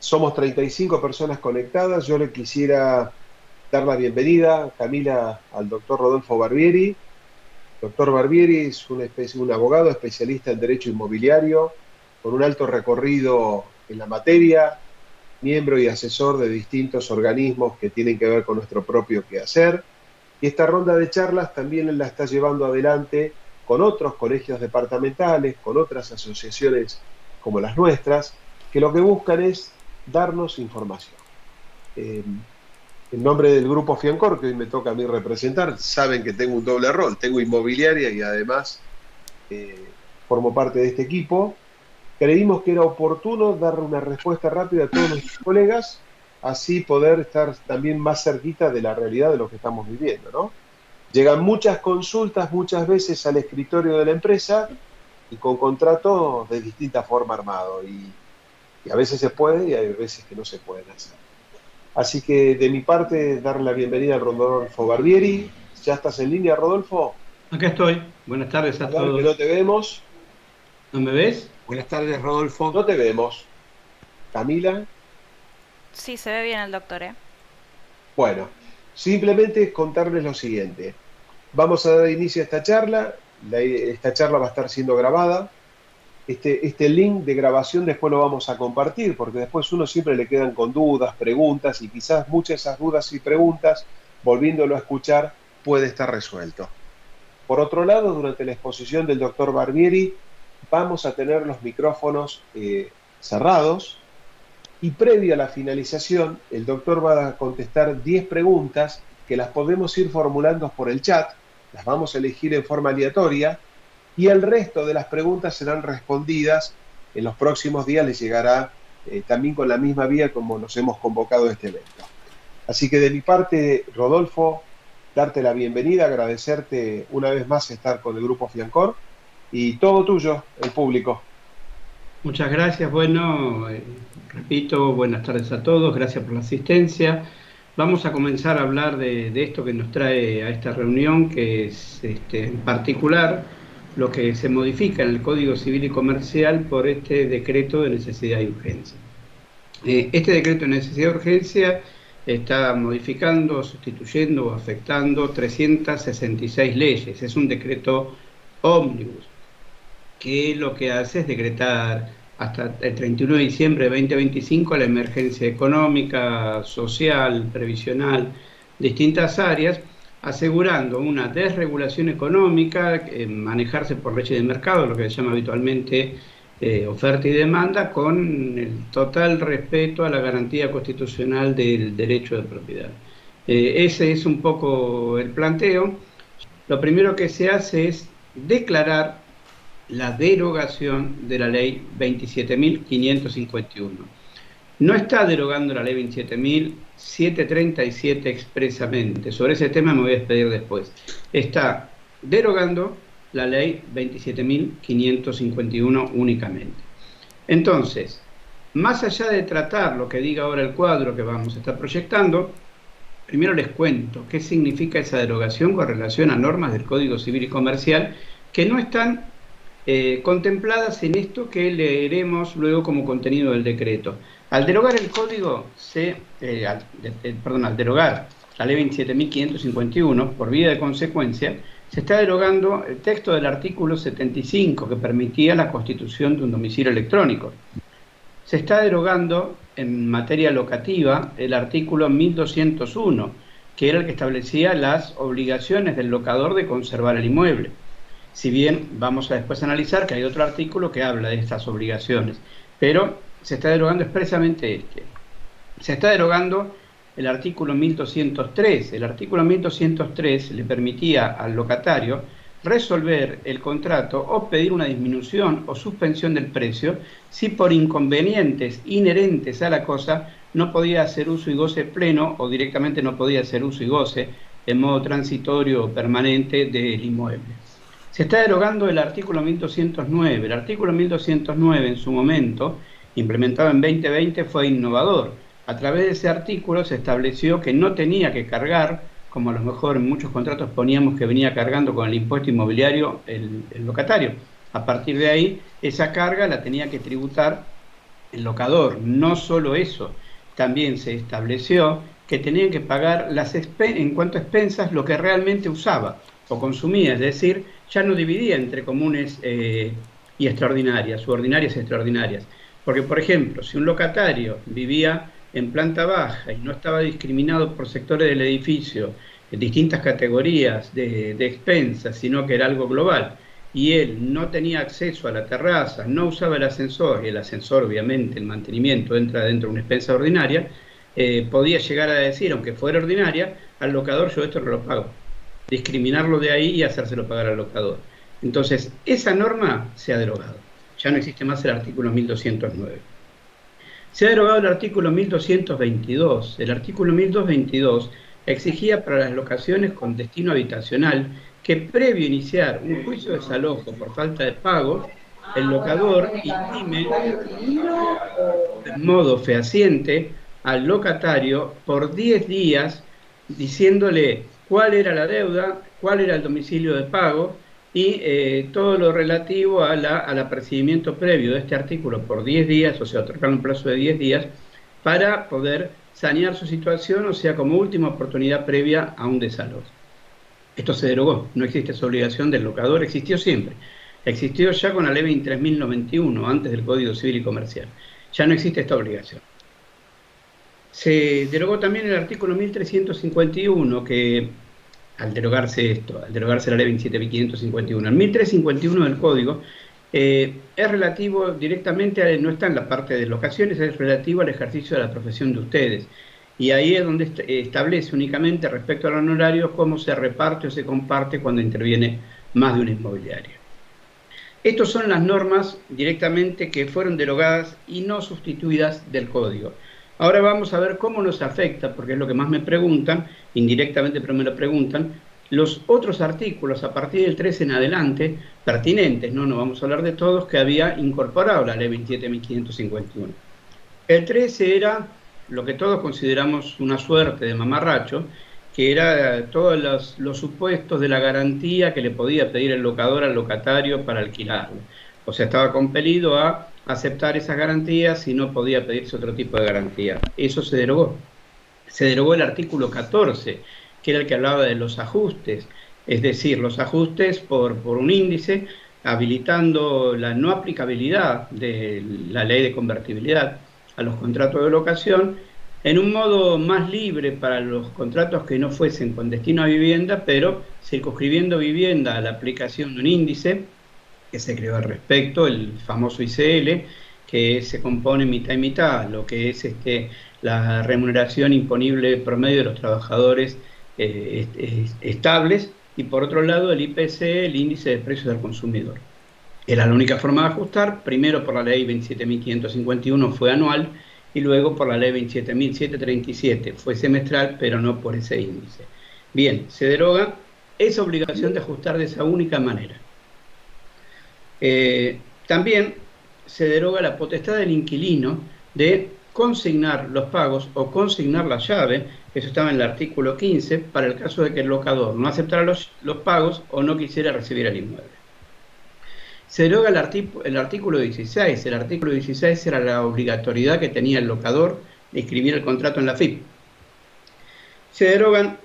Somos 35 personas conectadas. Yo le quisiera dar la bienvenida, Camila, al doctor Rodolfo Barbieri. Doctor Barbieri es un abogado especialista en derecho inmobiliario, con un alto recorrido en la materia, miembro y asesor de distintos organismos que tienen que ver con nuestro propio quehacer. Y esta ronda de charlas también la está llevando adelante con otros colegios departamentales, con otras asociaciones como las nuestras, que lo que buscan es darnos información. Eh, en nombre del Grupo Fiancor, que hoy me toca a mí representar, saben que tengo un doble rol, tengo inmobiliaria y además formo parte de este equipo. Creímos que era oportuno dar una respuesta rápida a todos nuestros colegas, así poder estar también más cerquita de la realidad de lo que estamos viviendo, ¿no? Llegan muchas consultas muchas veces al escritorio de la empresa y con contratos de distinta forma armado. Y a veces se puede y hay veces que no se pueden hacer. Así que de mi parte, darle la bienvenida a Rodolfo Barbieri. ¿Ya estás en línea, Rodolfo? Acá estoy. Buenas tardes A a ver, que todos. no te vemos. ¿No me ves? Buenas tardes, Rodolfo. No te vemos. Camila. Sí, se ve bien el doctor, ¿eh? Bueno, simplemente contarles lo siguiente. Vamos a dar inicio a esta charla. Esta charla va a estar siendo grabada. Este link de grabación después lo vamos a compartir, porque después uno siempre le quedan con dudas, preguntas, y quizás muchas de esas dudas y preguntas, volviéndolo a escuchar, puede estar resuelto. Por otro lado, durante la exposición del doctor Barbieri, vamos a tener los micrófonos cerrados y previo a la finalización, el doctor va a contestar 10 preguntas que las podemos ir formulando por el chat, las vamos a elegir en forma aleatoria y el resto de las preguntas serán respondidas. En los próximos días les llegará también con la misma vía como nos hemos convocado a este evento. Así que de mi parte, Rodolfo, darte la bienvenida, agradecerte una vez más estar con el Grupo Fiancor y todo tuyo, el público. Muchas gracias. Bueno, repito, buenas tardes a todos. Gracias por la asistencia. Vamos a comenzar a hablar de esto que nos trae a esta reunión, que es en particular lo que se modifica en el Código Civil y Comercial por este decreto de necesidad y urgencia. Este decreto de necesidad y urgencia está modificando, sustituyendo o afectando 366 leyes. Es un decreto ómnibus que lo que hace es decretar hasta el 31 de diciembre de 2025 la emergencia económica, social, previsional, distintas áreas, asegurando una desregulación económica, manejarse por leyes de mercado, lo que se llama habitualmente oferta y demanda, con el total respeto a la garantía constitucional del derecho de propiedad. Ese es un poco el planteo. Lo primero que se hace es declarar la derogación de la ley 27.551. No está derogando la ley 27.737 expresamente. Sobre ese tema me voy a despedir después. Está derogando la ley 27.551 únicamente. Entonces, más allá de tratar lo que diga ahora el cuadro que vamos a estar proyectando, primero les cuento qué significa esa derogación con relación a normas del Código Civil y Comercial que no están contempladas en esto que leeremos luego como contenido del decreto. Al derogar el código, al derogar la ley 27.551, por vía de consecuencia, se está derogando el texto del artículo 75 que permitía la constitución de un domicilio electrónico. Se está derogando en materia locativa el artículo 1201, que era el que establecía las obligaciones del locador de conservar el inmueble. Si bien vamos a después analizar que hay otro artículo que habla de estas obligaciones, pero se está derogando expresamente este. Se está derogando el artículo 1203. El artículo 1203 le permitía al locatario resolver el contrato o pedir una disminución o suspensión del precio si por inconvenientes inherentes a la cosa no podía hacer uso y goce pleno o directamente no podía hacer uso y goce en modo transitorio o permanente del inmueble. Se está derogando el artículo 1209. El artículo 1209 en su momento, implementado en 2020, fue innovador. A través de ese artículo se estableció que no tenía que cargar, como a lo mejor en muchos contratos poníamos que venía cargando con el impuesto inmobiliario el locatario. A partir de ahí, esa carga la tenía que tributar el locador. No solo eso, también se estableció que tenían que pagar en cuanto a expensas lo que realmente usaba o consumía, es decir, ya no dividía entre comunes y extraordinarias, u ordinarias y extraordinarias. Porque, por ejemplo, si un locatario vivía en planta baja y no estaba discriminado por sectores del edificio en distintas categorías de expensas, sino que era algo global, y él no tenía acceso a la terraza, no usaba el ascensor, y el ascensor, obviamente, el mantenimiento entra dentro de una expensa ordinaria, podía llegar a decir, aunque fuera ordinaria, al locador: yo esto no lo pago. Discriminarlo de ahí y hacérselo pagar al locador. Entonces, esa norma se ha derogado. Ya no existe más el artículo 1209. Se ha derogado el artículo 1222. El artículo 1222 exigía para las locaciones con destino habitacional que, previo a iniciar un juicio de desalojo por falta de pago, el locador intime de modo fehaciente al locatario por 10 días, diciéndole cuál era la deuda, cuál era el domicilio de pago y todo lo relativo al apercibimiento previo de este artículo por 10 días, o sea, otorgar un plazo de 10 días, para poder sanear su situación, o sea, como última oportunidad previa a un desalojo. Esto se derogó, no existe esa obligación del locador, existió siempre. Existió ya con la ley 23.091, antes del Código Civil y Comercial. Ya no existe esta obligación. Se derogó también el artículo 1351, que al derogarse la ley 27.551, el 1351 del Código es relativo directamente, no está en la parte de locaciones, es relativo al ejercicio de la profesión de ustedes. Y ahí es donde establece únicamente respecto al honorario cómo se reparte o se comparte cuando interviene más de una inmobiliaria. Estas son las normas directamente que fueron derogadas y no sustituidas del Código. Ahora vamos a ver cómo nos afecta, porque es lo que más me preguntan, indirectamente pero me lo preguntan, los otros artículos a partir del 13 en adelante, pertinentes, no vamos a hablar de todos, que había incorporado la ley 27.551. El 13 era lo que todos consideramos una suerte de mamarracho, que era todos los supuestos de la garantía que le podía pedir el locador al locatario para alquilarlo. O sea, estaba compelido a aceptar esas garantías y no podía pedirse otro tipo de garantía. Eso se derogó. Se derogó el artículo 14, que era el que hablaba de los ajustes, es decir, los ajustes por un índice, habilitando la no aplicabilidad de la ley de convertibilidad a los contratos de locación, en un modo más libre para los contratos que no fuesen con destino a vivienda, pero circunscribiendo vivienda a la aplicación de un índice que se creó al respecto, el famoso ICL, que se compone mitad y mitad, lo que es la remuneración imponible promedio de los trabajadores estables, y por otro lado el IPC, el índice de precios del consumidor. Era la única forma de ajustar, primero por la ley 27.551 fue anual, y luego por la ley 27.737 fue semestral, pero no por ese índice. Bien, se deroga esa obligación de ajustar de esa única manera. También se deroga la potestad del inquilino de consignar los pagos o consignar la llave, eso estaba en el artículo 15, para el caso de que el locador no aceptara los pagos o no quisiera recibir el inmueble. Se deroga el artículo 16. El artículo 16 era la obligatoriedad que tenía el locador de inscribir el contrato en la FIP. Se derogan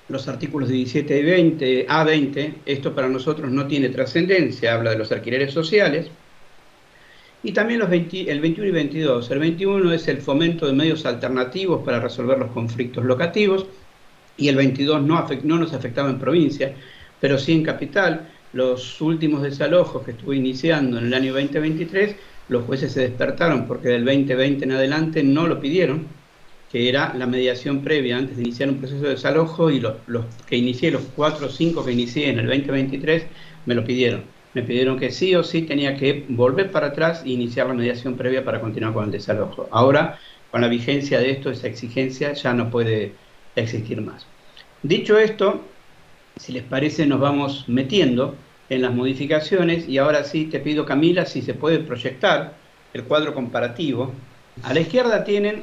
los artículos 17 y 20, A20, esto para nosotros no tiene trascendencia, habla de los alquileres sociales, y también el 21 y 22. El 21 es el fomento de medios alternativos para resolver los conflictos locativos, y el 22 no nos afectaba en provincia, pero sí en capital. Los últimos desalojos que estuve iniciando en el año 2023, los jueces se despertaron porque del 2020 en adelante no lo pidieron, que era la mediación previa antes de iniciar un proceso de desalojo, y los que inicié, los 4 o 5 que inicié en el 2023, me lo pidieron. Me pidieron que sí o sí tenía que volver para atrás e iniciar la mediación previa para continuar con el desalojo. Ahora, con la vigencia de esto, esa exigencia ya no puede existir más. Dicho esto, si les parece, nos vamos metiendo en las modificaciones, y ahora sí te pido, Camila, si se puede proyectar el cuadro comparativo. A la izquierda tienen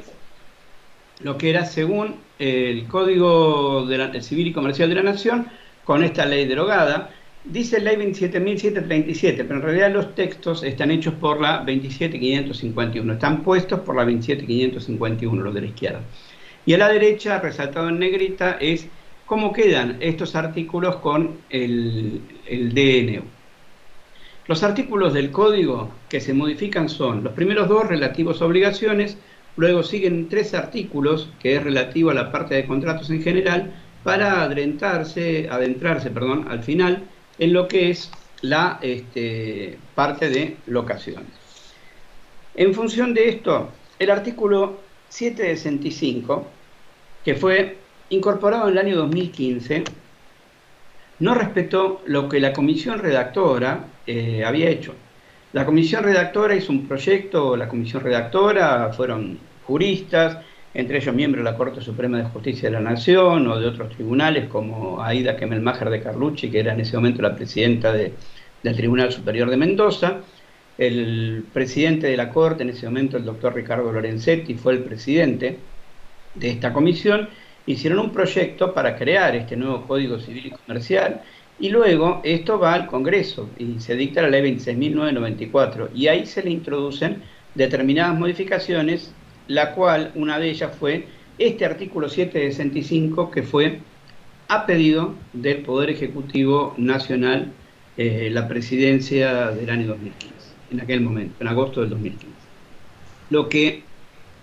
lo que era según el Código Civil y Comercial de la Nación, con esta ley derogada, dice ley 27.737, pero en realidad los textos están hechos por la 27.551, están puestos por la 27.551, los de la izquierda. Y a la derecha, resaltado en negrita, es cómo quedan estos artículos con el DNU. Los artículos del código que se modifican son los primeros dos relativos a obligaciones, luego siguen 3 artículos que es relativo a la parte de contratos en general, para adentrarse al final en lo que es la parte de locaciones. En función de esto, el artículo 765, que fue incorporado en el año 2015, no respetó lo que la comisión redactora había hecho. La comisión redactora hizo un proyecto, la comisión redactora fueron juristas, entre ellos miembros de la Corte Suprema de Justicia de la Nación o de otros tribunales como Aida Kemelmacher de Carlucci, que era en ese momento la presidenta del Tribunal Superior de Mendoza. El presidente de la Corte en ese momento, el doctor Ricardo Lorenzetti, fue el presidente de esta comisión. Hicieron un proyecto para crear este nuevo Código Civil y Comercial, y luego esto va al Congreso y se dicta la ley 26.994, y ahí se le introducen determinadas modificaciones, la cual una de ellas fue este artículo 765, que fue a pedido del Poder Ejecutivo Nacional, la presidencia del año 2015, en aquel momento, en agosto del 2015. Lo que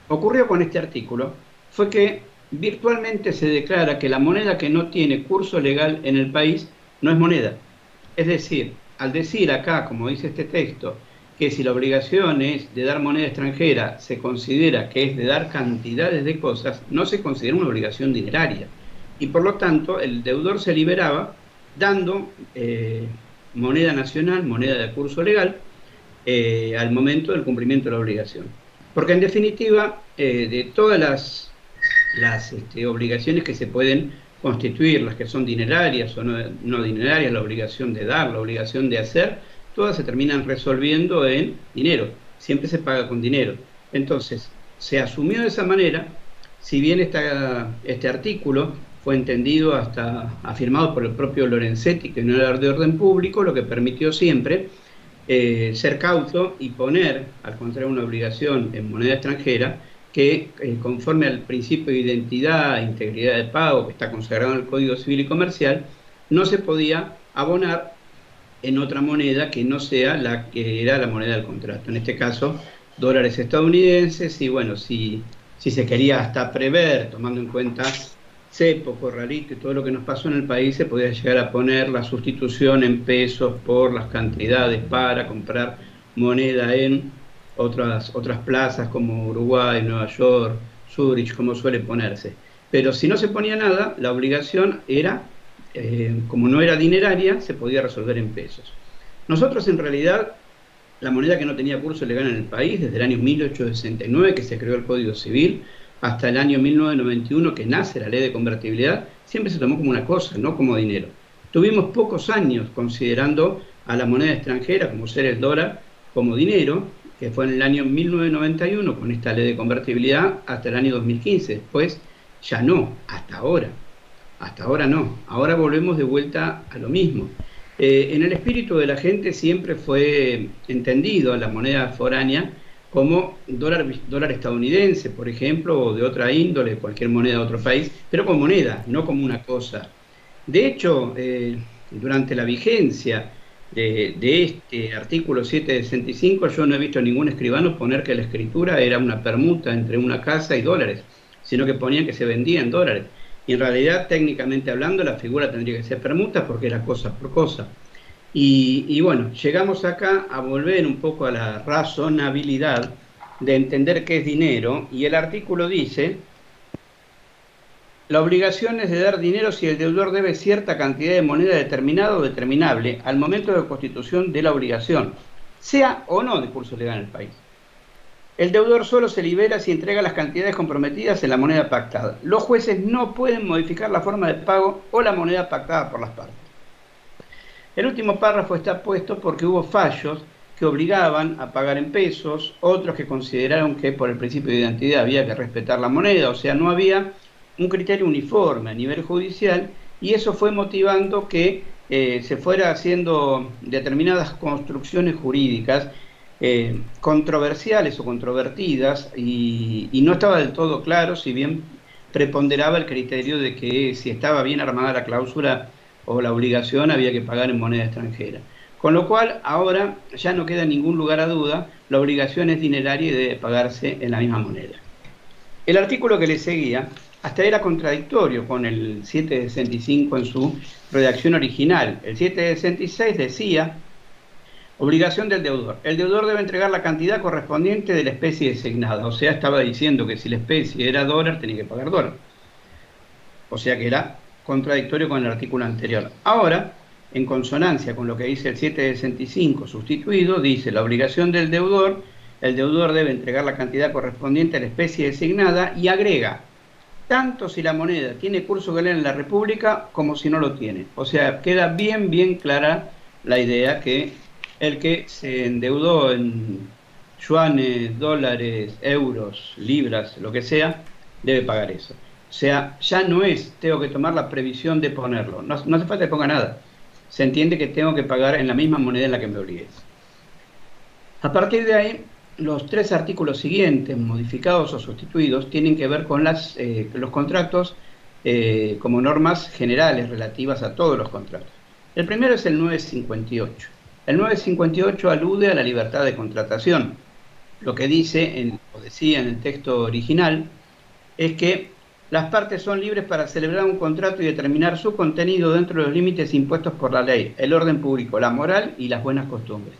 ocurrió con este artículo fue que virtualmente se declara que la moneda que no tiene curso legal en el país no es moneda. Es decir, al decir acá, como dice este texto, que si la obligación es de dar moneda extranjera, se considera que es de dar cantidades de cosas, no se considera una obligación dineraria. Y por lo tanto, el deudor se liberaba dando moneda nacional, moneda de curso legal, al momento del cumplimiento de la obligación. Porque en definitiva, de todas las obligaciones que se pueden constituir, las que son dinerarias o no dinerarias, la obligación de dar, la obligación de hacer, todas se terminan resolviendo en dinero, siempre se paga con dinero. Entonces, se asumió de esa manera, si bien este artículo fue entendido hasta afirmado por el propio Lorenzetti, que no era de orden público, lo que permitió siempre ser cauto y poner, al contrario, una obligación en moneda extranjera, que conforme al principio de identidad e integridad de pago que está consagrado en el Código Civil y Comercial, no se podía abonar en otra moneda que no sea la que era la moneda del contrato. En este caso, dólares estadounidenses, y bueno, si se quería hasta prever, tomando en cuenta cepo, corralito y todo lo que nos pasó en el país, se podía llegar a poner la sustitución en pesos por las cantidades para comprar moneda en otras plazas como Uruguay, Nueva York, Zurich, como suele ponerse. Pero si no se ponía nada, la obligación era, como no era dineraria, se podía resolver en pesos. Nosotros en realidad, la moneda que no tenía curso legal en el país, desde el año 1869 que se creó el Código Civil, hasta el año 1991 que nace la ley de convertibilidad, siempre se tomó como una cosa, no como dinero. Tuvimos pocos años considerando a la moneda extranjera, como ser el dólar, como dinero, que fue en el año 1991 con esta ley de convertibilidad hasta el año 2015. Después ya no, hasta ahora no. Ahora volvemos de vuelta a lo mismo. En el espíritu de la gente siempre fue entendido a la moneda foránea como dólar estadounidense, por ejemplo, o de otra índole, cualquier moneda de otro país, pero como moneda, no como una cosa. De hecho, durante la vigencia de este artículo 765, yo no he visto a ningún escribano poner que la escritura era una permuta entre una casa y dólares, sino que ponían que se vendía en dólares. Y en realidad, técnicamente hablando, la figura tendría que ser permuta porque era cosa por cosa. Y bueno, llegamos acá a volver un poco a la razonabilidad de entender qué es dinero, y el artículo dice: la obligación es de dar dinero si el deudor debe cierta cantidad de moneda determinada o determinable al momento de constitución de la obligación, sea o no de curso legal en el país. El deudor solo se libera si entrega las cantidades comprometidas en la moneda pactada. Los jueces no pueden modificar la forma de pago o la moneda pactada por las partes. El último párrafo está puesto porque hubo fallos que obligaban a pagar en pesos, otros que consideraron que por el principio de identidad había que respetar la moneda, o sea, no había un criterio uniforme a nivel judicial, y eso fue motivando que se fuera haciendo determinadas construcciones jurídicas controversiales o controvertidas y no estaba del todo claro, si bien preponderaba el criterio de que si estaba bien armada la cláusula o la obligación había que pagar en moneda extranjera. Con lo cual ahora ya no queda ningún lugar a duda, la obligación es dineraria y debe pagarse en la misma moneda. El artículo que le seguía hasta era contradictorio con el 765 en su redacción original. El 766 decía: obligación del deudor. El deudor debe entregar la cantidad correspondiente de la especie designada. O sea, estaba diciendo que si la especie era dólar, tenía que pagar dólar. O sea que era contradictorio con el artículo anterior. Ahora, en consonancia con lo que dice el 765 sustituido, dice: la obligación del deudor, el deudor debe entregar la cantidad correspondiente a la especie designada, y agrega: tanto si la moneda tiene curso legal en la República como si no lo tiene. O sea, queda bien clara la idea que el que se endeudó en yuanes, dólares, euros, libras, lo que sea, debe pagar eso. O sea, ya no es, tengo que tomar la previsión de ponerlo. No hace falta que ponga nada. Se entiende que tengo que pagar en la misma moneda en la que me obligué. A partir de ahí, los 3 artículos siguientes, modificados o sustituidos, tienen que ver con los contratos como normas generales relativas a todos los contratos. El primero es el 958. El 958 alude a la libertad de contratación. Lo que dice, o decía en el texto original, es que las partes son libres para celebrar un contrato y determinar su contenido dentro de los límites impuestos por la ley, el orden público, la moral y las buenas costumbres.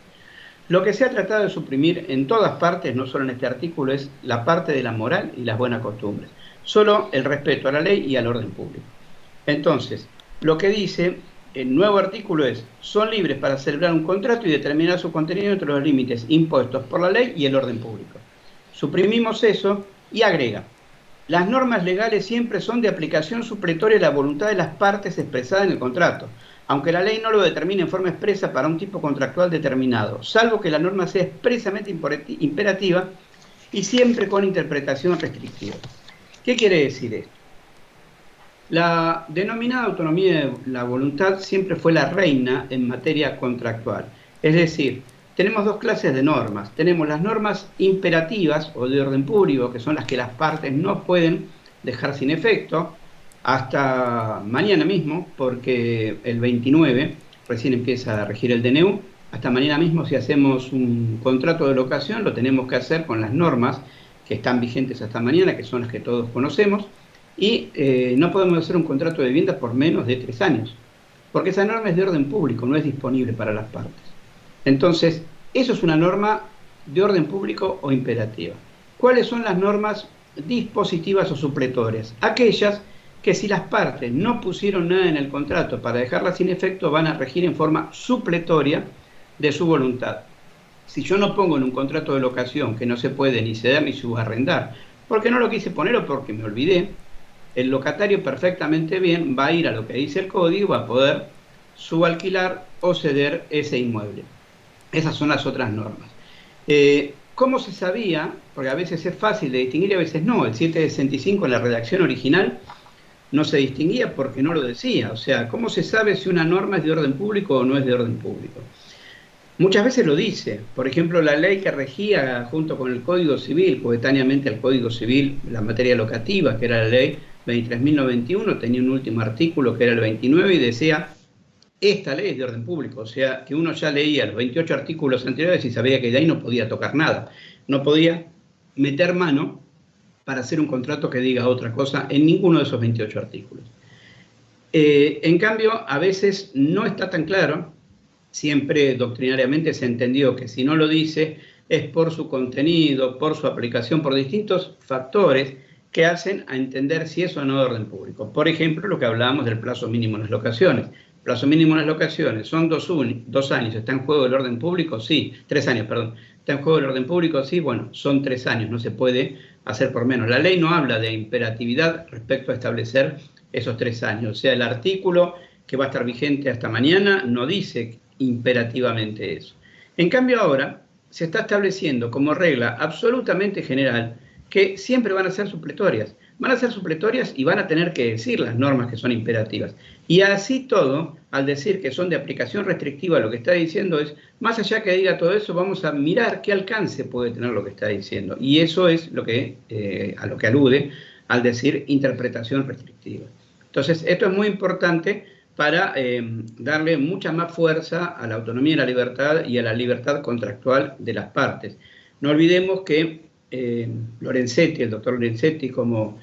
Lo que se ha tratado de suprimir en todas partes, no solo en este artículo, es la parte de la moral y las buenas costumbres. Solo el respeto a la ley y al orden público. Entonces, lo que dice el nuevo artículo es: son libres para celebrar un contrato y determinar su contenido entre los límites impuestos por la ley y el orden público. Suprimimos eso y agrega: las normas legales siempre son de aplicación supletoria a la voluntad de las partes expresada en el contrato, aunque la ley no lo determine en forma expresa para un tipo contractual determinado, salvo que la norma sea expresamente imperativa y siempre con interpretación restrictiva. ¿Qué quiere decir esto? La denominada autonomía de la voluntad siempre fue la reina en materia contractual. Es decir, tenemos 2 clases de normas. Tenemos las normas imperativas o de orden público, que son las que las partes no pueden dejar sin efecto hasta mañana mismo, porque el 29 recién empieza a regir el DNU. Hasta mañana mismo, si hacemos un contrato de locación, lo tenemos que hacer con las normas que están vigentes hasta mañana, que son las que todos conocemos. Y no podemos hacer un contrato de vivienda por menos de 3 años, porque esa norma es de orden público, no es disponible para las partes. Entonces, eso es una norma de orden público o imperativa. ¿Cuáles son las normas dispositivas o supletorias? Aquellas que, si las partes no pusieron nada en el contrato para dejarla sin efecto, van a regir en forma supletoria de su voluntad. Si yo no pongo en un contrato de locación que no se puede ni ceder ni subarrendar, porque no lo quise poner o porque me olvidé, el locatario perfectamente bien va a ir a lo que dice el código, va a poder subalquilar o ceder ese inmueble. Esas son las otras normas. ¿Cómo se sabía? Porque a veces es fácil de distinguir y a veces no. El 765 en la redacción original no se distinguía porque no lo decía. O sea, ¿cómo se sabe si una norma es de orden público o no es de orden público? Muchas veces lo dice. Por ejemplo, la ley que regía junto con el Código Civil, coetáneamente al Código Civil, la materia locativa, que era la ley 23.091, tenía un último artículo que era el 29 y decía: esta ley es de orden público. O sea, que uno ya leía los 28 artículos anteriores y sabía que de ahí no podía tocar nada. No podía meter mano para hacer un contrato que diga otra cosa en ninguno de esos 28 artículos. En cambio, a veces no está tan claro. Siempre doctrinariamente se entendió que si no lo dice es por su contenido, por su aplicación, por distintos factores que hacen a entender si es o no de orden público. Por ejemplo, lo que hablábamos del plazo mínimo en las locaciones. Plazo mínimo en las locaciones, ¿son 2 años? ¿Está en juego el orden público? Sí. 3 años, perdón. ¿Está en juego el orden público? Sí. Bueno, son 3 años, no se puede hacer por menos. La ley no habla de imperatividad respecto a establecer esos 3 años. O sea, el artículo que va a estar vigente hasta mañana no dice imperativamente eso. En cambio ahora se está estableciendo como regla absolutamente general que siempre van a ser supletorias. van a ser supletorias y van a tener que decir las normas que son imperativas. Y así todo, al decir que son de aplicación restrictiva, lo que está diciendo es, más allá que diga todo eso, vamos a mirar qué alcance puede tener lo que está diciendo. Y eso es lo que, a lo que alude al decir interpretación restrictiva. Entonces, esto es muy importante para darle mucha más fuerza a la autonomía y la libertad y a la libertad contractual de las partes. No olvidemos que Lorenzetti, el doctor Lorenzetti, como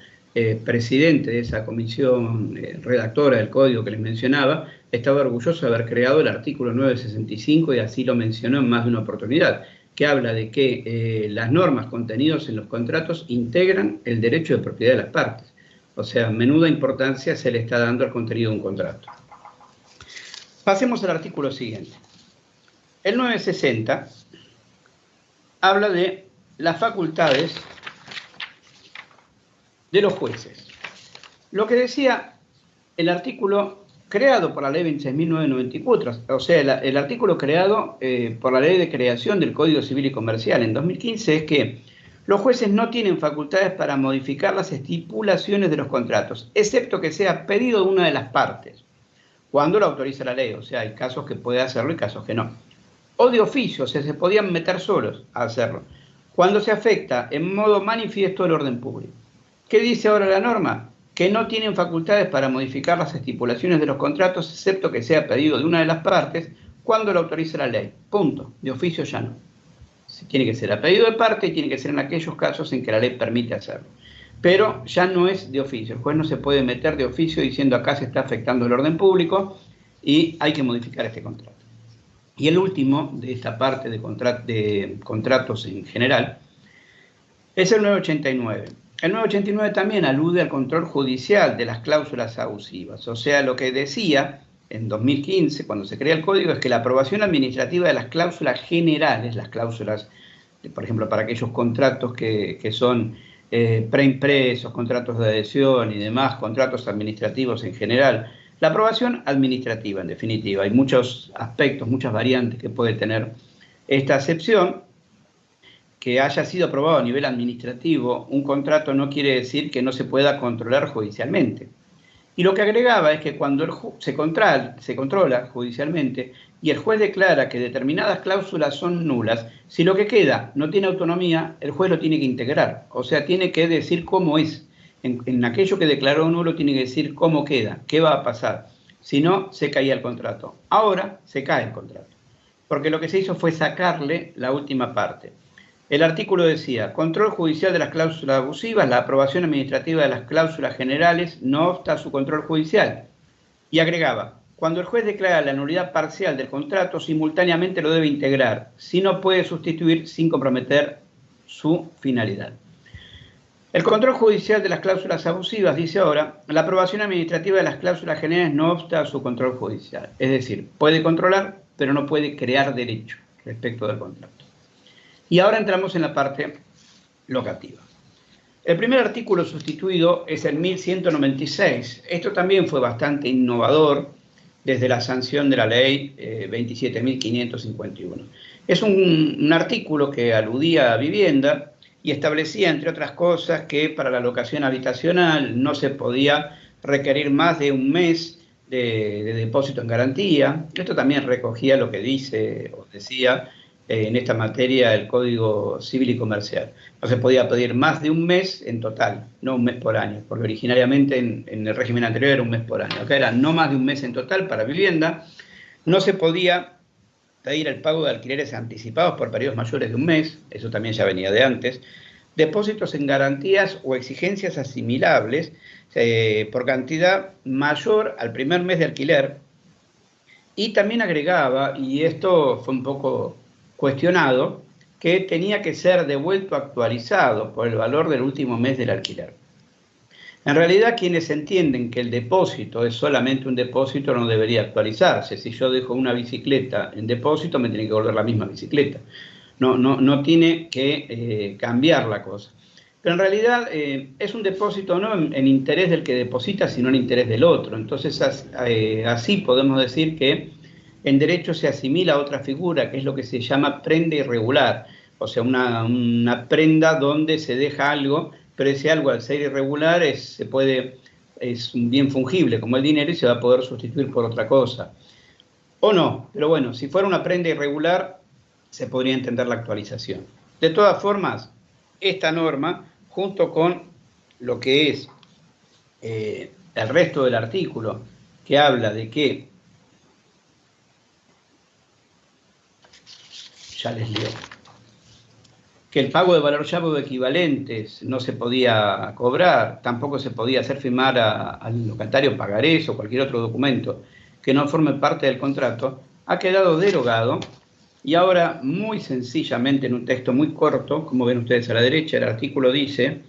presidente de esa comisión redactora del código que les mencionaba, estaba orgulloso de haber creado el artículo 965 y así lo mencionó en más de una oportunidad, que habla de que las normas contenidas en los contratos integran el derecho de propiedad de las partes. O sea, menuda importancia se le está dando al contenido de un contrato. Pasemos al artículo siguiente. El 960 habla de las facultades de los jueces. Lo que decía el artículo creado por la ley 26.994, o sea, el artículo creado por la ley de creación del Código Civil y Comercial en 2015 es que los jueces no tienen facultades para modificar las estipulaciones de los contratos, excepto que sea pedido de una de las partes, cuando lo autoriza la ley. O sea, hay casos que puede hacerlo y casos que no. O de oficio, o sea, se podían meter solos a hacerlo, cuando se afecta en modo manifiesto el orden público. ¿Qué dice ahora la norma? Que no tienen facultades para modificar las estipulaciones de los contratos, excepto que sea pedido de una de las partes, cuando lo autoriza la ley. Punto. De oficio ya no. Tiene que ser a pedido de parte y tiene que ser en aquellos casos en que la ley permite hacerlo. Pero ya no es de oficio. El juez no se puede meter de oficio diciendo acá se está afectando el orden público y hay que modificar este contrato. Y el último de esta parte de contratos en general es el 989. El 989 también alude al control judicial de las cláusulas abusivas. O sea, lo que decía en 2015, cuando se crea el código, es que la aprobación administrativa de las cláusulas generales, las cláusulas, por ejemplo, para aquellos contratos que son preimpresos, contratos de adhesión y demás, contratos administrativos en general, la aprobación administrativa, en definitiva. Hay muchos aspectos, muchas variantes que puede tener esta acepción. Que haya sido aprobado a nivel administrativo, un contrato no quiere decir que no se pueda controlar judicialmente. Y lo que agregaba es que cuando se controla judicialmente y el juez declara que determinadas cláusulas son nulas, si lo que queda no tiene autonomía, el juez lo tiene que integrar. O sea, tiene que decir cómo es. En aquello que declaró nulo tiene que decir cómo queda, qué va a pasar. Si no, se caía el contrato. Ahora se cae el contrato. Porque lo que se hizo fue sacarle la última parte. El artículo decía, control judicial de las cláusulas abusivas, la aprobación administrativa de las cláusulas generales no obsta a su control judicial. Y agregaba, cuando el juez declara la nulidad parcial del contrato, simultáneamente lo debe integrar, si no puede sustituir sin comprometer su finalidad. El control judicial de las cláusulas abusivas, dice ahora, la aprobación administrativa de las cláusulas generales no obsta a su control judicial. Es decir, puede controlar, pero no puede crear derecho respecto del contrato. Y ahora entramos en la parte locativa. El primer artículo sustituido es el 1196. Esto también fue bastante innovador desde la sanción de la ley 27.551. Es un artículo que aludía a vivienda y establecía, entre otras cosas, que para la locación habitacional no se podía requerir más de un mes de depósito en garantía. Esto también recogía lo que dice o decía en esta materia el Código Civil y Comercial. No se podía pedir más de un mes en total, no un mes por año, porque originariamente en el régimen anterior era un mes por año. Acá era no más de un mes en total para vivienda. No se podía pedir el pago de alquileres anticipados por periodos mayores de un mes, eso también ya venía de antes. Depósitos en garantías o exigencias asimilables por cantidad mayor al primer mes de alquiler. Y también agregaba, y esto fue un poco cuestionado, que tenía que ser devuelto actualizado por el valor del último mes del alquiler. En realidad, quienes entienden que el depósito es solamente un depósito no debería actualizarse. Si yo dejo una bicicleta en depósito, me tiene que volver la misma bicicleta. No tiene que cambiar la cosa. Pero en realidad es un depósito no en interés del que deposita, sino en interés del otro. Entonces, así podemos decir que en derecho se asimila a otra figura, que es lo que se llama prenda irregular, o sea, una prenda donde se deja algo pero ese algo al ser irregular es un bien fungible como el dinero y se va a poder sustituir por otra cosa. O no, pero bueno, si fuera una prenda irregular, se podría entender la actualización. De todas formas, esta norma, junto con lo que es el resto del artículo, que habla de que, ya les leo, que el pago de valor llave o equivalentes no se podía cobrar, tampoco se podía hacer firmar al locatario pagarés o cualquier otro documento que no forme parte del contrato, ha quedado derogado y ahora muy sencillamente en un texto muy corto, como ven ustedes a la derecha, el artículo dice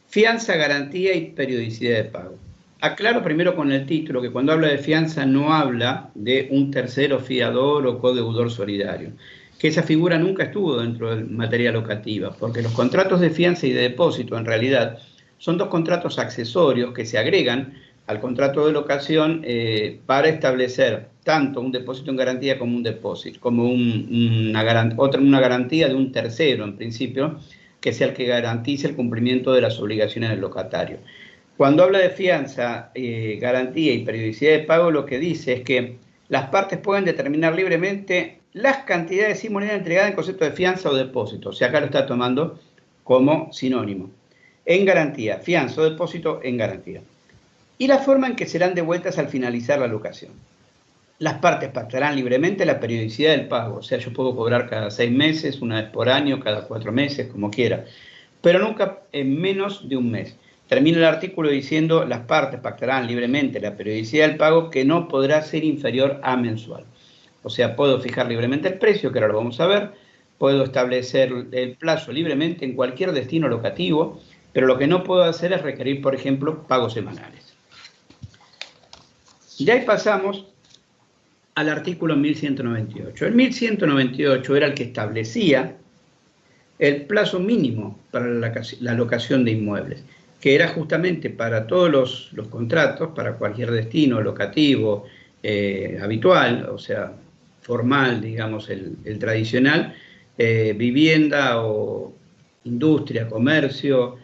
fianza, garantía y periodicidad de pago. Aclaro primero con el título que cuando habla de fianza no habla de un tercero fiador o codeudor solidario, que esa figura nunca estuvo dentro de materia locativa, porque los contratos de fianza y de depósito en realidad son dos contratos accesorios que se agregan al contrato de locación para establecer tanto un depósito en garantía como un depósito, como una garantía de un tercero en principio, que sea el que garantice el cumplimiento de las obligaciones del locatario. Cuando habla de fianza, garantía y periodicidad de pago, lo que dice es que las partes pueden determinar libremente las cantidades sin moneda entregada en concepto de fianza o depósito. O sea, acá lo está tomando como sinónimo. En garantía, fianza o depósito en garantía. Y la forma en que serán devueltas al finalizar la locación. Las partes pactarán libremente la periodicidad del pago. O sea, yo puedo cobrar cada 6 meses, una vez por año, cada 4 meses, como quiera. Pero nunca en menos de un mes. Termina el artículo diciendo las partes pactarán libremente la periodicidad del pago que no podrá ser inferior a mensual. O sea, puedo fijar libremente el precio, que ahora lo vamos a ver, puedo establecer el plazo libremente en cualquier destino locativo, pero lo que no puedo hacer es requerir, por ejemplo, pagos semanales. Y de ahí pasamos al artículo 1198. El 1198 era el que establecía el plazo mínimo para la locación de inmuebles, que era justamente para todos los contratos, para cualquier destino locativo habitual, o sea, formal, digamos, el tradicional, vivienda o industria, comercio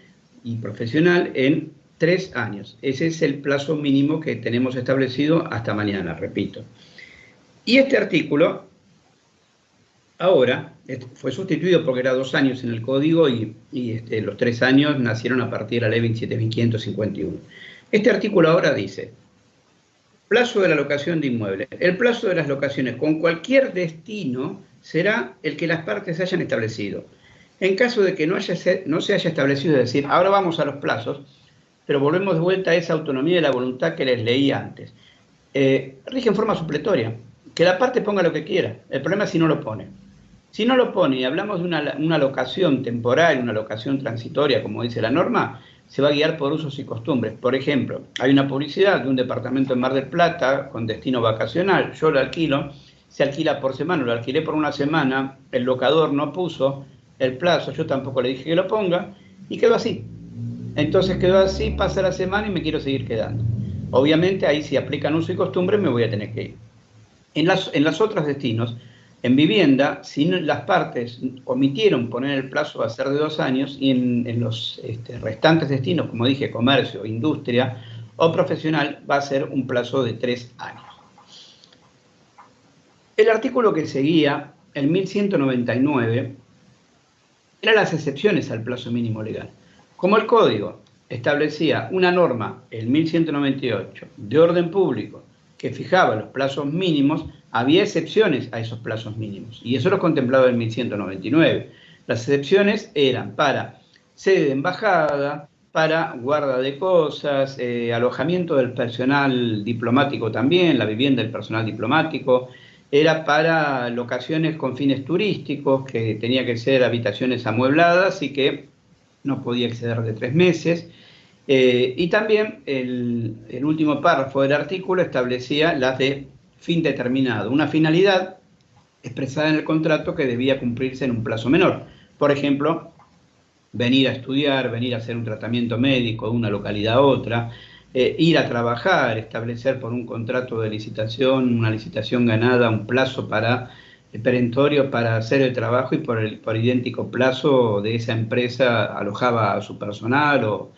y profesional en 3 años. Ese es el plazo mínimo que tenemos establecido hasta mañana, repito. Y este artículo ahora fue sustituido porque era 2 años en el código y los 3 años nacieron a partir de la ley 27.551. Este artículo ahora dice, plazo de la locación de inmuebles. El plazo de las locaciones con cualquier destino será el que las partes hayan establecido. En caso de que no se haya establecido, es decir, ahora vamos a los plazos, pero volvemos de vuelta a esa autonomía de la voluntad que les leí antes. Rige en forma supletoria. Que la parte ponga lo que quiera. El problema es si no lo pone. Si no lo pone y hablamos de una locación temporal, una locación transitoria, como dice la norma, se va a guiar por usos y costumbres. Por ejemplo, hay una publicidad de un departamento en Mar del Plata con destino vacacional, yo lo alquilo, se alquila por semana, lo alquilé por una semana, el locador no puso el plazo, yo tampoco le dije que lo ponga, y quedó así. Entonces quedó así, pasa la semana y me quiero seguir quedando. Obviamente ahí si aplican uso y costumbre me voy a tener que ir. En los otros destinos, en vivienda, si las partes omitieron poner el plazo a ser de 2 años y en los restantes destinos, como dije, comercio, industria o profesional, va a ser un plazo de 3 años. El artículo que seguía, el 1199, eran las excepciones al plazo mínimo legal. Como el Código establecía una norma, el 1198, de orden público, que fijaba los plazos mínimos, había excepciones a esos plazos mínimos. Y eso lo contemplaba el 1199. Las excepciones eran para sede de embajada, para guarda de cosas, alojamiento del personal diplomático también, la vivienda del personal diplomático, era para locaciones con fines turísticos, que tenía que ser habitaciones amuebladas y que no podía exceder de 3 meses. Y también el último párrafo del artículo establecía las de fin determinado, una finalidad expresada en el contrato que debía cumplirse en un plazo menor. Por ejemplo, venir a estudiar, venir a hacer un tratamiento médico de una localidad a otra, ir a trabajar, establecer por un contrato de licitación, una licitación ganada, un plazo para perentorio para hacer el trabajo y por idéntico plazo de esa empresa alojaba a su personal o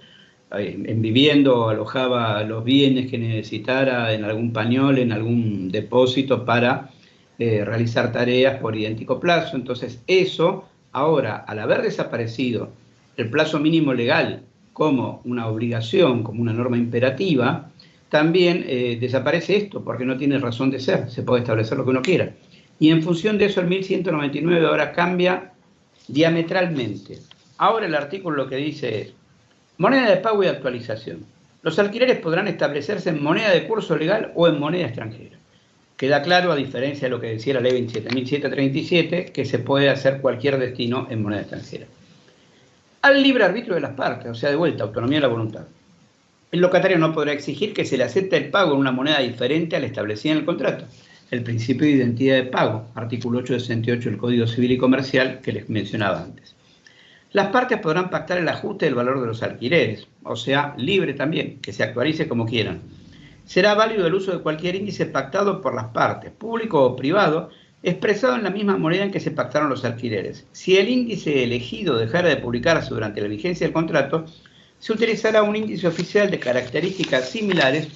en viviendo alojaba los bienes que necesitara en algún pañol, en algún depósito para realizar tareas por idéntico plazo. Entonces eso, ahora, al haber desaparecido el plazo mínimo legal como una obligación, como una norma imperativa, también desaparece esto, porque no tiene razón de ser, se puede establecer lo que uno quiera. Y en función de eso el 1199 ahora cambia diametralmente. Ahora el artículo lo que dice es: moneda de pago y actualización. Los alquileres podrán establecerse en moneda de curso legal o en moneda extranjera. Queda claro, a diferencia de lo que decía la ley 27.737, que se puede hacer cualquier destino en moneda extranjera. Al libre arbitrio de las partes, o sea, de vuelta, autonomía de la voluntad. El locatario no podrá exigir que se le acepte el pago en una moneda diferente a la establecida en el contrato. El principio de identidad de pago, artículo 868 del Código Civil y Comercial, que les mencionaba antes. Las partes podrán pactar el ajuste del valor de los alquileres, o sea, libre también, que se actualice como quieran. Será válido el uso de cualquier índice pactado por las partes, público o privado, expresado en la misma moneda en que se pactaron los alquileres. Si el índice elegido dejara de publicarse durante la vigencia del contrato, se utilizará un índice oficial de características similares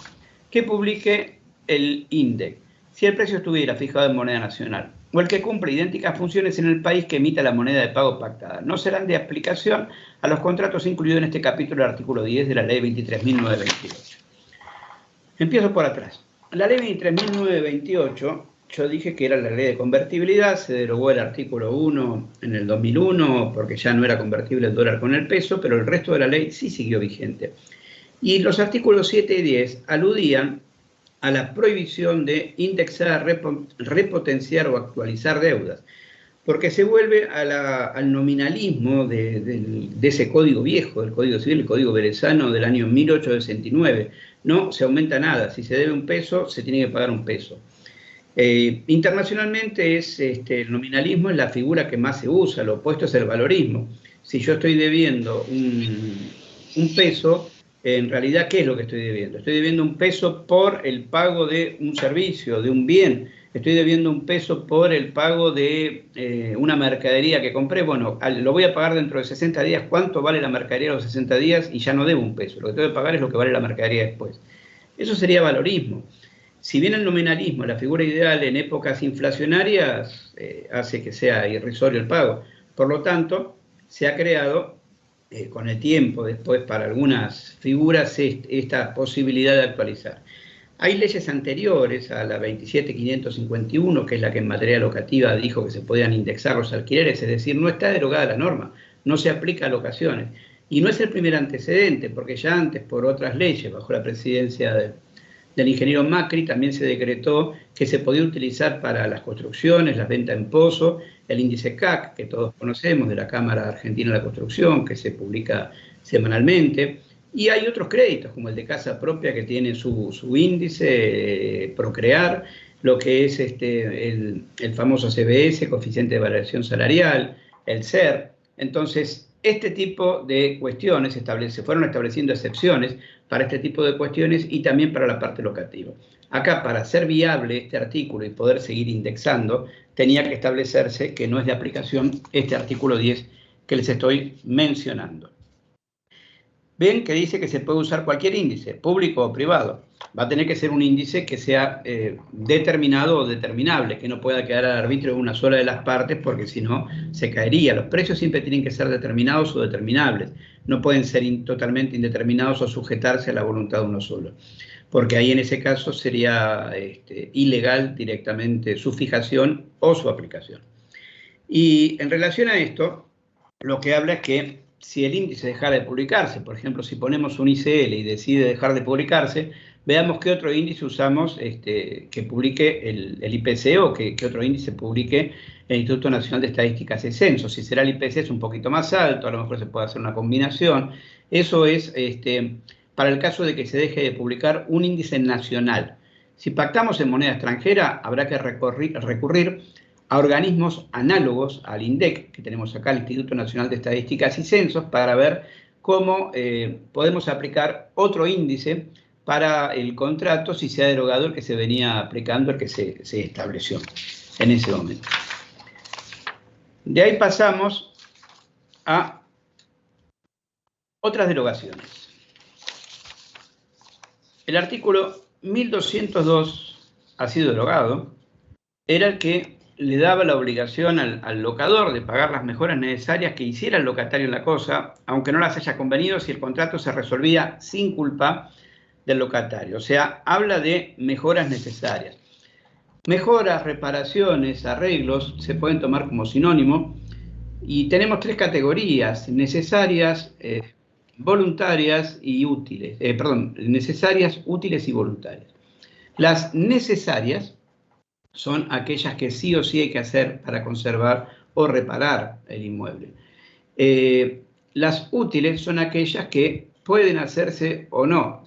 que publique el INDEC, si el precio estuviera fijado en moneda nacional, o el que cumple idénticas funciones en el país que emita la moneda de pago pactada. No serán de aplicación a los contratos incluidos en este capítulo del artículo 10 de la ley 23.928. Empiezo por atrás. La ley 23.928, yo dije que era la ley de convertibilidad, se derogó el artículo 1 en el 2001 porque ya no era convertible el dólar con el peso, pero el resto de la ley sí siguió vigente. Y los artículos 7 y 10 aludían a la prohibición de indexar, repotenciar o actualizar deudas, porque se vuelve al nominalismo de ese código viejo, del Código Civil, el Código Berezano del año 1869. No se aumenta nada, si se debe un peso, se tiene que pagar un peso. Internacionalmente el nominalismo es la figura que más se usa, lo opuesto es el valorismo. Si yo estoy debiendo un peso, en realidad, ¿qué es lo que estoy debiendo? Estoy debiendo un peso por el pago de un servicio, de un bien. Estoy debiendo un peso por el pago de una mercadería que compré. Bueno, lo voy a pagar dentro de 60 días. ¿Cuánto vale la mercadería a los 60 días? Y ya no debo un peso. Lo que tengo que pagar es lo que vale la mercadería después. Eso sería valorismo. Si bien el nominalismo, la figura ideal en épocas inflacionarias, hace que sea irrisorio el pago. Por lo tanto, se ha creado con el tiempo después para algunas figuras esta posibilidad de actualizar. Hay leyes anteriores a la 27.551, que es la que en materia locativa dijo que se podían indexar los alquileres, es decir, no está derogada la norma, no se aplica a locaciones. Y no es el primer antecedente, porque ya antes, por otras leyes, bajo la presidencia del ingeniero Macri, también se decretó que se podía utilizar para las construcciones, las ventas en pozo, el índice CAC, que todos conocemos, de la Cámara Argentina de la Construcción, que se publica semanalmente, y hay otros créditos, como el de casa propia, que tiene su índice, Procrear, lo que es el famoso CBS, coeficiente de variación salarial, el SER. Entonces, este tipo de cuestiones se fueron estableciendo excepciones para este tipo de cuestiones y también para la parte locativa. Acá, para ser viable este artículo y poder seguir indexando, tenía que establecerse que no es de aplicación este artículo 10 que les estoy mencionando. Ven que dice que se puede usar cualquier índice, público o privado. Va a tener que ser un índice que sea determinado o determinable, que no pueda quedar al arbitrio de una sola de las partes, porque si no se caería. Los precios siempre tienen que ser determinados o determinables. No pueden ser totalmente indeterminados o sujetarse a la voluntad de uno solo, porque ahí en ese caso sería ilegal directamente su fijación o su aplicación. Y en relación a esto, lo que habla es que si el índice dejara de publicarse, por ejemplo, si ponemos un ICL y decide dejar de publicarse, veamos qué otro índice usamos que publique el IPC o qué otro índice publique el Instituto Nacional de Estadísticas y Censos. Si será el IPC es un poquito más alto, a lo mejor se puede hacer una combinación. Eso es para el caso de que se deje de publicar un índice nacional. Si pactamos en moneda extranjera, habrá que recurrir a organismos análogos al INDEC, que tenemos acá, el Instituto Nacional de Estadísticas y Censos, para ver cómo podemos aplicar otro índice para el contrato si se ha derogado el que se venía aplicando, el que se estableció en ese momento. De ahí pasamos a otras derogaciones. El artículo 1202 ha sido derogado. Era el que le daba la obligación al locador de pagar las mejoras necesarias que hiciera el locatario en la cosa, aunque no las haya convenido si el contrato se resolvía sin culpa del locatario. O sea, habla de mejoras necesarias. Mejoras, reparaciones, arreglos se pueden tomar como sinónimo y tenemos tres categorías: necesarias, voluntarias y útiles. Necesarias, útiles y voluntarias. Las necesarias son aquellas que sí o sí hay que hacer para conservar o reparar el inmueble. Las útiles son aquellas que pueden hacerse o no,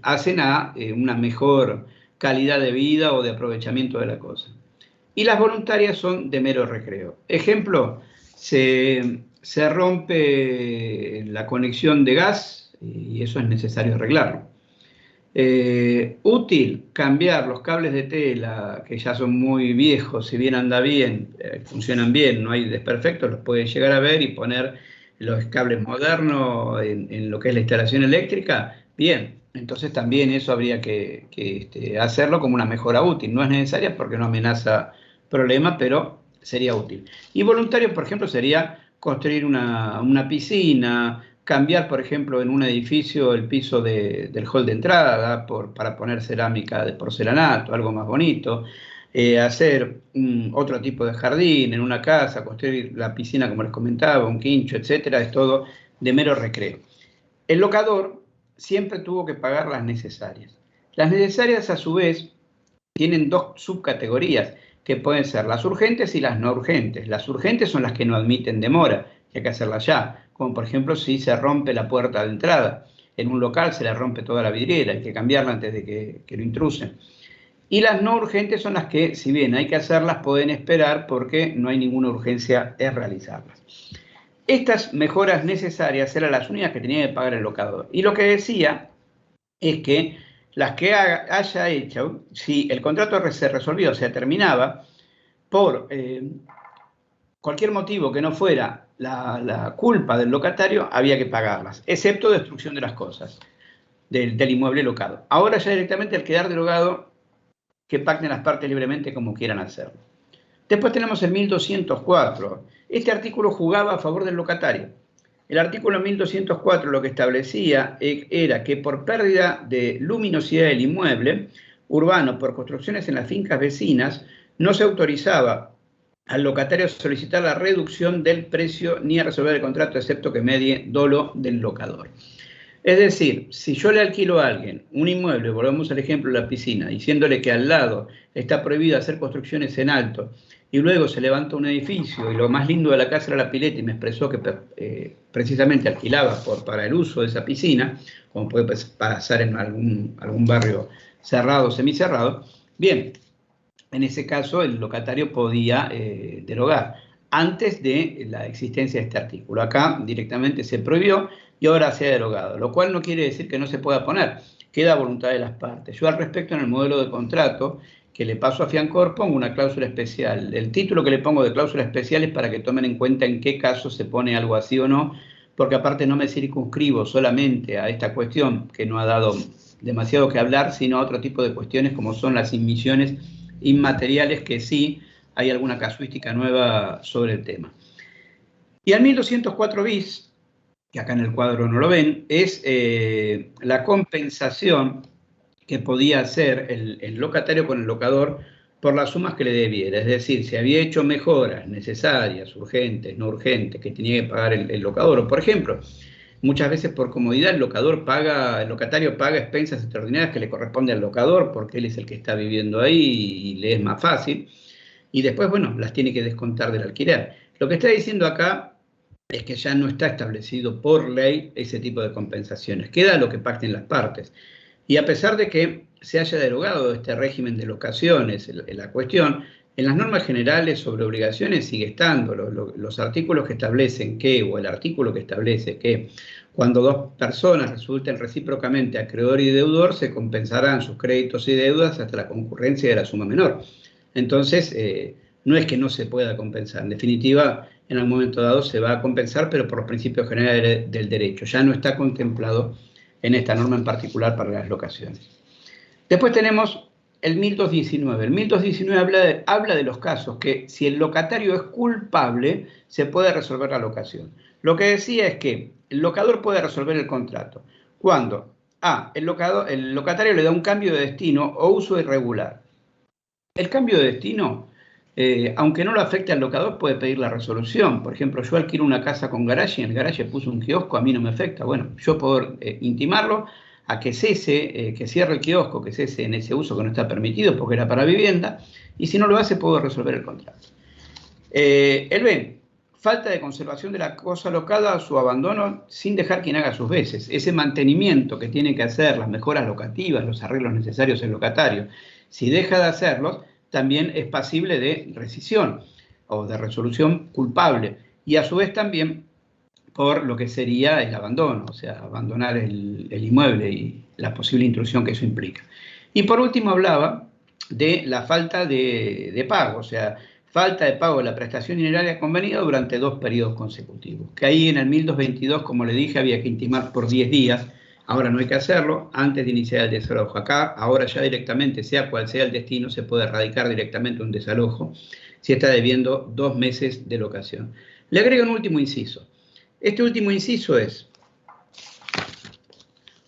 hacen a una mejor calidad de vida o de aprovechamiento de la cosa. Y las voluntarias son de mero recreo. Ejemplo, se rompe la conexión de gas y eso es necesario arreglarlo. Útil, cambiar los cables de tela que ya son muy viejos, si bien anda bien, funcionan bien, no hay desperfectos, los puede llegar a ver y poner los cables modernos en lo que es la instalación eléctrica, bien, entonces también eso habría que hacerlo como una mejora útil. No es necesaria porque no amenaza problema, pero sería útil. Y voluntario, por ejemplo, sería construir una piscina, cambiar, por ejemplo, en un edificio el piso del hall de entrada para poner cerámica de porcelanato, algo más bonito, hacer otro tipo de jardín en una casa, construir la piscina, como les comentaba, un quincho, etcétera, es todo de mero recreo. El locador siempre tuvo que pagar las necesarias. Las necesarias, a su vez, tienen dos subcategorías, que pueden ser las urgentes y las no urgentes. Las urgentes son las que no admiten demora, que hay que hacerlas ya, como por ejemplo si se rompe la puerta de entrada. En un local se le rompe toda la vidriera, hay que cambiarla antes de que lo intrusen. Y las no urgentes son las que, si bien hay que hacerlas, pueden esperar porque no hay ninguna urgencia en realizarlas. Estas mejoras necesarias eran las únicas que tenía que pagar el locador. Y lo que decía es que las que haya hecho, si el contrato se resolvió, se terminaba, por cualquier motivo que no fuera la culpa del locatario, había que pagarlas, excepto destrucción de las cosas, del inmueble locado. Ahora ya directamente, al quedar derogado, que pacten las partes libremente como quieran hacerlo. Después tenemos el 1204. Este artículo jugaba a favor del locatario. El artículo 1204 lo que establecía era que por pérdida de luminosidad del inmueble urbano por construcciones en las fincas vecinas, no se autorizaba al locatario a solicitar la reducción del precio ni a resolver el contrato, excepto que medie dolo del locador. Es decir, si yo le alquilo a alguien un inmueble, volvemos al ejemplo de la piscina, diciéndole que al lado está prohibido hacer construcciones en alto, y luego se levanta un edificio y lo más lindo de la casa era la pileta y me expresó que precisamente alquilaba para el uso de esa piscina, como puede pasar en algún barrio cerrado o semicerrado, bien, en ese caso el locatario podía derogar antes de la existencia de este artículo. Acá directamente se prohibió y ahora se ha derogado, lo cual no quiere decir que no se pueda poner, queda a voluntad de las partes. Yo al respecto, en el modelo de contrato que le paso a Fiancor pongo una cláusula especial. El título que le pongo de cláusula especial es para que tomen en cuenta en qué caso se pone algo así o no, porque aparte no me circunscribo solamente a esta cuestión que no ha dado demasiado que hablar, sino a otro tipo de cuestiones como son las inmisiones inmateriales, que sí hay alguna casuística nueva sobre el tema. Y al 1204 bis, que acá en el cuadro no lo ven, es la compensación que podía hacer el locatario con el locador por las sumas que le debiera. Es decir, si había hecho mejoras necesarias, urgentes, no urgentes, que tenía que pagar el locador. O, por ejemplo, muchas veces por comodidad el locatario paga expensas extraordinarias que le corresponde al locador porque él es el que está viviendo ahí y le es más fácil. Y después, bueno, las tiene que descontar del alquiler. Lo que está diciendo acá es que ya no está establecido por ley ese tipo de compensaciones. Queda lo que pacten las partes. Y a pesar de que se haya derogado este régimen de locaciones, la cuestión, en las normas generales sobre obligaciones sigue estando. Los artículos que establecen que, o el artículo que establece que cuando dos personas resulten recíprocamente acreedor y deudor, se compensarán sus créditos y deudas hasta la concurrencia de la suma menor. Entonces, no es que no se pueda compensar. En definitiva, en algún momento dado se va a compensar, pero por los principios generales del derecho. Ya no está contemplado en esta norma en particular para las locaciones. Después tenemos el 1219. El 1219 habla de los casos que si el locatario es culpable, se puede resolver la locación. Lo que decía es que el locador puede resolver el contrato cuando el locatario le da un cambio de destino o uso irregular. El cambio de destino, aunque no lo afecte al locador, puede pedir la resolución. Por ejemplo, yo alquilo una casa con garaje y en el garaje puso un kiosco, a mí no me afecta. Bueno, yo puedo intimarlo a que cese, que cierre el kiosco, que cese en ese uso que no está permitido porque era para vivienda, y si no lo hace, puedo resolver el contrato. El B, falta de conservación de la cosa locada o su abandono sin dejar quien haga sus veces. Ese mantenimiento que tiene que hacer, las mejoras locativas, los arreglos necesarios el locatario, si deja de hacerlos, también es pasible de rescisión o de resolución culpable. Y a su vez también por lo que sería el abandono, o sea, abandonar el inmueble y la posible intrusión que eso implica. Y por último hablaba de la falta de pago, o sea, falta de pago de la prestación dineraria convenida durante 2 periodos consecutivos. Que ahí en el 1222, como le dije, había que intimar por 10 días, ahora no hay que hacerlo, antes de iniciar el desalojo. Acá, ahora ya directamente, sea cual sea el destino, se puede erradicar directamente un desalojo si está debiendo 2 meses de locación. Le agrego un último inciso. Este último inciso es,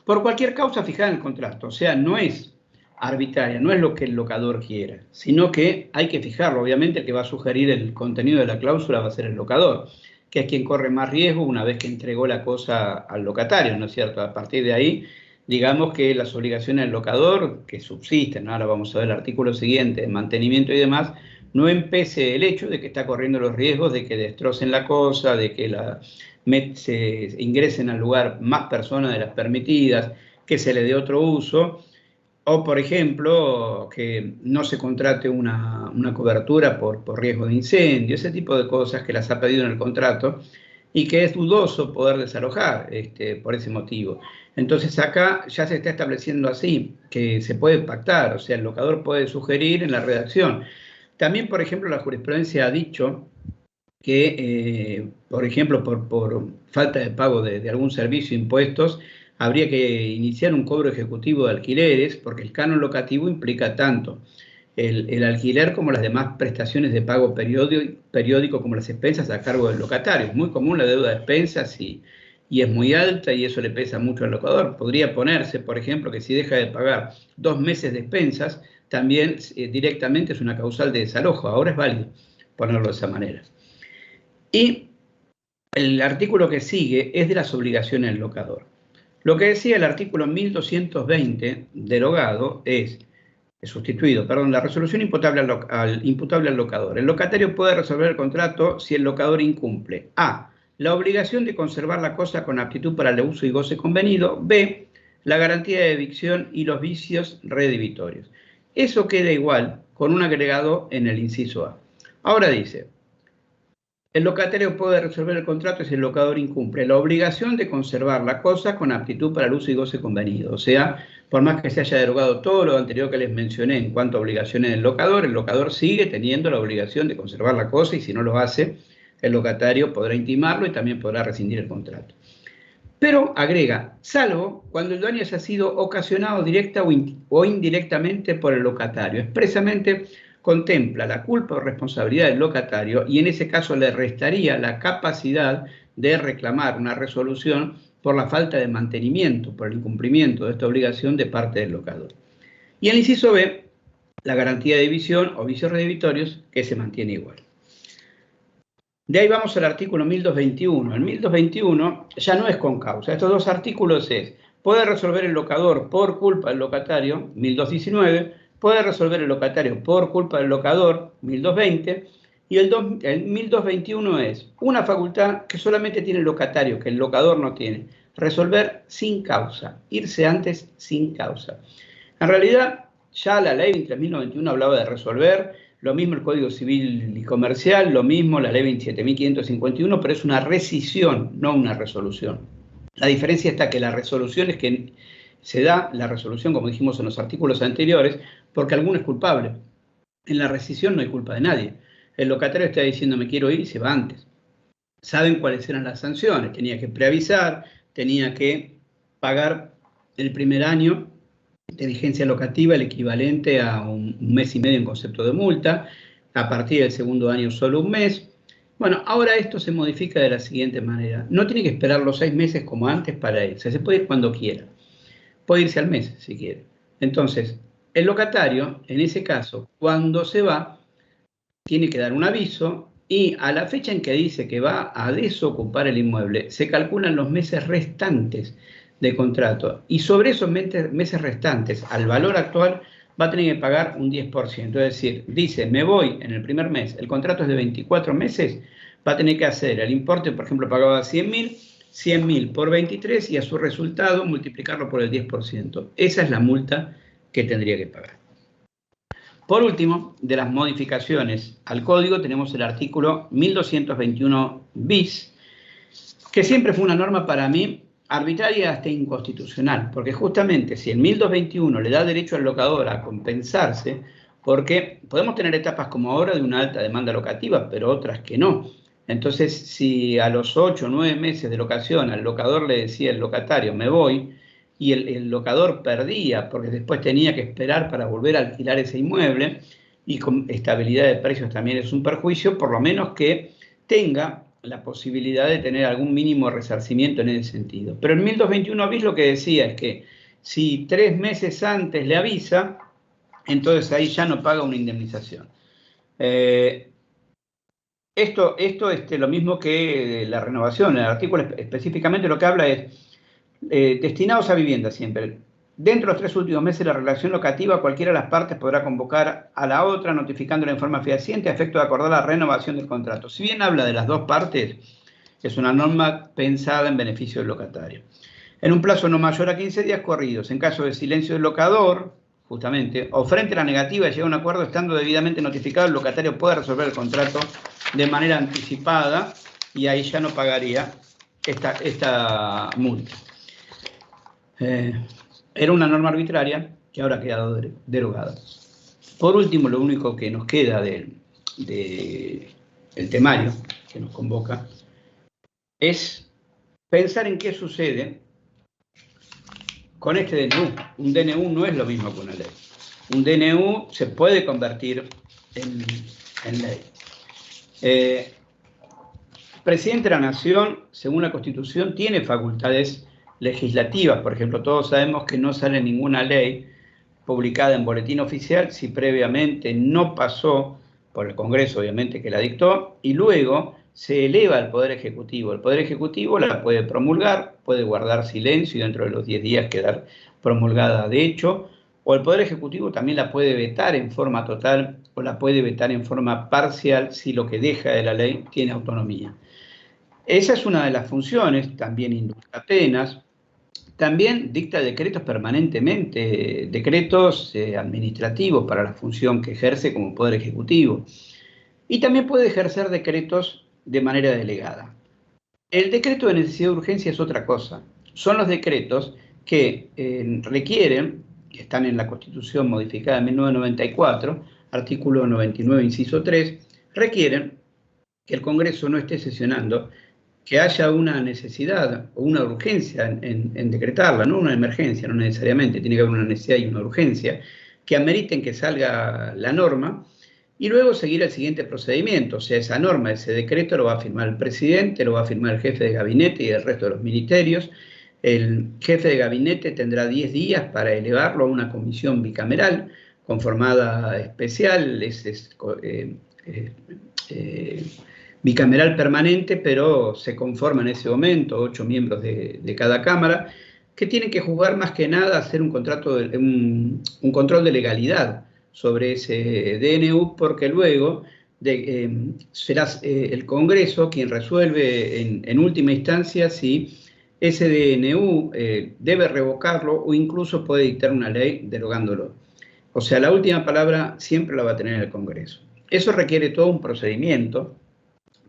por cualquier causa fijada en el contrato, o sea, no es arbitraria, no es lo que el locador quiera, sino que hay que fijarlo. Obviamente el que va a sugerir el contenido de la cláusula va a ser el locador, que es quien corre más riesgo una vez que entregó la cosa al locatario, ¿no es cierto? A partir de ahí, digamos que las obligaciones del locador, que subsisten, ahora vamos a ver el artículo siguiente, mantenimiento y demás, no empece el hecho de que está corriendo los riesgos de que destrocen la cosa, de que se ingresen al lugar más personas de las permitidas, que se le dé otro uso, o por ejemplo, que no se contrate una cobertura por riesgo de incendio, ese tipo de cosas que las ha pedido en el contrato y que es dudoso poder desalojar por ese motivo. Entonces acá ya se está estableciendo así, que se puede pactar, o sea, el locador puede sugerir en la redacción. También, por ejemplo, la jurisprudencia ha dicho que, por ejemplo, por falta de pago de algún servicio, impuestos, habría que iniciar un cobro ejecutivo de alquileres, porque el canon locativo implica tanto el alquiler como las demás prestaciones de pago periódico como las expensas a cargo del locatario. Es muy común la deuda de expensas y es muy alta y eso le pesa mucho al locador. Podría ponerse, por ejemplo, que si deja de pagar 2 meses de expensas, también directamente es una causal de desalojo. Ahora es válido ponerlo de esa manera. Y el artículo que sigue es de las obligaciones del locador. Lo que decía el artículo 1220 derogado es sustituido, la resolución imputable al locador. El locatario puede resolver el contrato si el locador incumple: A, la obligación de conservar la cosa con aptitud para el uso y goce convenido; B, la garantía de evicción y los vicios redebitorios. Eso queda igual con un agregado en el inciso A. Ahora dice: el locatario puede resolver el contrato si el locador incumple la obligación de conservar la cosa con aptitud para el uso y goce convenido. O sea, por más que se haya derogado todo lo anterior que les mencioné en cuanto a obligaciones del locador, el locador sigue teniendo la obligación de conservar la cosa y si no lo hace, el locatario podrá intimarlo y también podrá rescindir el contrato. Pero agrega, salvo cuando el daño haya sido ocasionado directa o indirectamente por el locatario. Expresamente contempla la culpa o responsabilidad del locatario y en ese caso le restaría la capacidad de reclamar una resolución por la falta de mantenimiento, por el incumplimiento de esta obligación de parte del locador. Y el inciso B, la garantía de evicción o vicios redebitorios, que se mantiene igual. De ahí vamos al artículo 1221. El 1221 ya no es con causa. Estos 2 artículos es: puede resolver el locador por culpa del locatario, 1219, puede resolver el locatario por culpa del locador, 1220, y el 1221 es una facultad que solamente tiene el locatario, que el locador no tiene: resolver sin causa, irse antes sin causa. En realidad, ya la ley 23.091 hablaba de resolver, lo mismo el Código Civil y Comercial, lo mismo la ley 27.551, pero es una rescisión, no una resolución. La diferencia está que la resolución es que se da la resolución, como dijimos en los artículos anteriores, porque alguno es culpable. En la rescisión no hay culpa de nadie. El locatario está diciendo me quiero ir y se va antes. saben cuáles eran las sanciones. Tenía que preavisar, tenía que pagar el primer año de vigencia locativa, el equivalente a un mes y medio en concepto de multa, a partir del segundo año solo un mes. Bueno, ahora esto se modifica de la siguiente manera. No tiene que esperar los 6 meses como antes para irse, se puede ir cuando quiera. Puede irse al mes si quiere. Entonces, el locatario, en ese caso, cuando se va, tiene que dar un aviso y a la fecha en que dice que va a desocupar el inmueble, se calculan los meses restantes de contrato y sobre esos meses restantes, al valor actual, va a tener que pagar un 10%. Es decir, dice, me voy en el primer mes, el contrato es de 24 meses, va a tener que hacer el importe, por ejemplo, pagaba 100.000 por 23 y a su resultado multiplicarlo por el 10%. Esa es la multa que tendría que pagar. Por último, de las modificaciones al código tenemos el artículo 1221 bis, que siempre fue una norma para mí arbitraria hasta inconstitucional, porque justamente si el 1221 le da derecho al locador a compensarse, porque podemos tener etapas como ahora de una alta demanda locativa, pero otras que no. Entonces, si a los 8 o 9 meses de locación al locador le decía el locatario, me voy, y el locador perdía, porque después tenía que esperar para volver a alquilar ese inmueble, y con estabilidad de precios también es un perjuicio, por lo menos que tenga la posibilidad de tener algún mínimo resarcimiento en ese sentido. Pero el 1221 bis lo que decía es que si 3 meses antes le avisa, entonces ahí ya no paga una indemnización. Esto lo mismo que la renovación. El artículo específicamente lo que habla es destinados a vivienda siempre. Dentro de los 3 últimos meses de la relación locativa, cualquiera de las partes podrá convocar a la otra, notificándola en forma fehaciente a efecto de acordar la renovación del contrato. Si bien habla de las dos partes, es una norma pensada en beneficio del locatario. En un plazo no mayor a 15 días corridos, en caso de silencio del locador, justamente, o frente a la negativa de llegar a un acuerdo estando debidamente notificado, el locatario puede resolver el contrato de manera anticipada y ahí ya no pagaría esta multa. Era una norma arbitraria que ahora ha quedado derogada. Por último, lo único que nos queda del temario que nos convoca es pensar en qué sucede con este DNU. Un DNU no es lo mismo que una ley. Un DNU se puede convertir en ley. El presidente de la Nación, según la Constitución, tiene facultades legislativas. Por ejemplo, todos sabemos que no sale ninguna ley publicada en boletín oficial si previamente no pasó por el Congreso, obviamente, que la dictó, y luego se eleva al Poder Ejecutivo. El Poder Ejecutivo la puede promulgar, puede guardar silencio y dentro de los 10 días quedar promulgada de hecho, o el Poder Ejecutivo también la puede vetar en forma total o la puede vetar en forma parcial si lo que deja de la ley tiene autonomía. Esa es una de las funciones, también indulta penas, también dicta decretos permanentemente, decretos administrativos para la función que ejerce como Poder Ejecutivo. Y también puede ejercer decretos de manera delegada. El decreto de necesidad de urgencia es otra cosa. Son los decretos que requieren, que están en la Constitución modificada en 1994, artículo 99, inciso 3, requieren que el Congreso no esté sesionando, que haya una necesidad o una urgencia en decretarla, no una emergencia, no necesariamente, tiene que haber una necesidad y una urgencia, que ameriten que salga la norma, y luego seguir el siguiente procedimiento. O sea, esa norma, ese decreto lo va a firmar el presidente, lo va a firmar el jefe de gabinete y el resto de los ministerios. El jefe de gabinete tendrá 10 días para elevarlo a una comisión bicameral conformada especial, bicameral permanente, pero se conforma en ese momento 8 miembros de cada Cámara, que tienen que juzgar más que nada, hacer un control de legalidad sobre ese DNU, porque luego será el Congreso quien resuelve en última instancia si ese DNU debe revocarlo o incluso puede dictar una ley derogándolo. O sea, la última palabra siempre la va a tener el Congreso. Eso requiere todo un procedimiento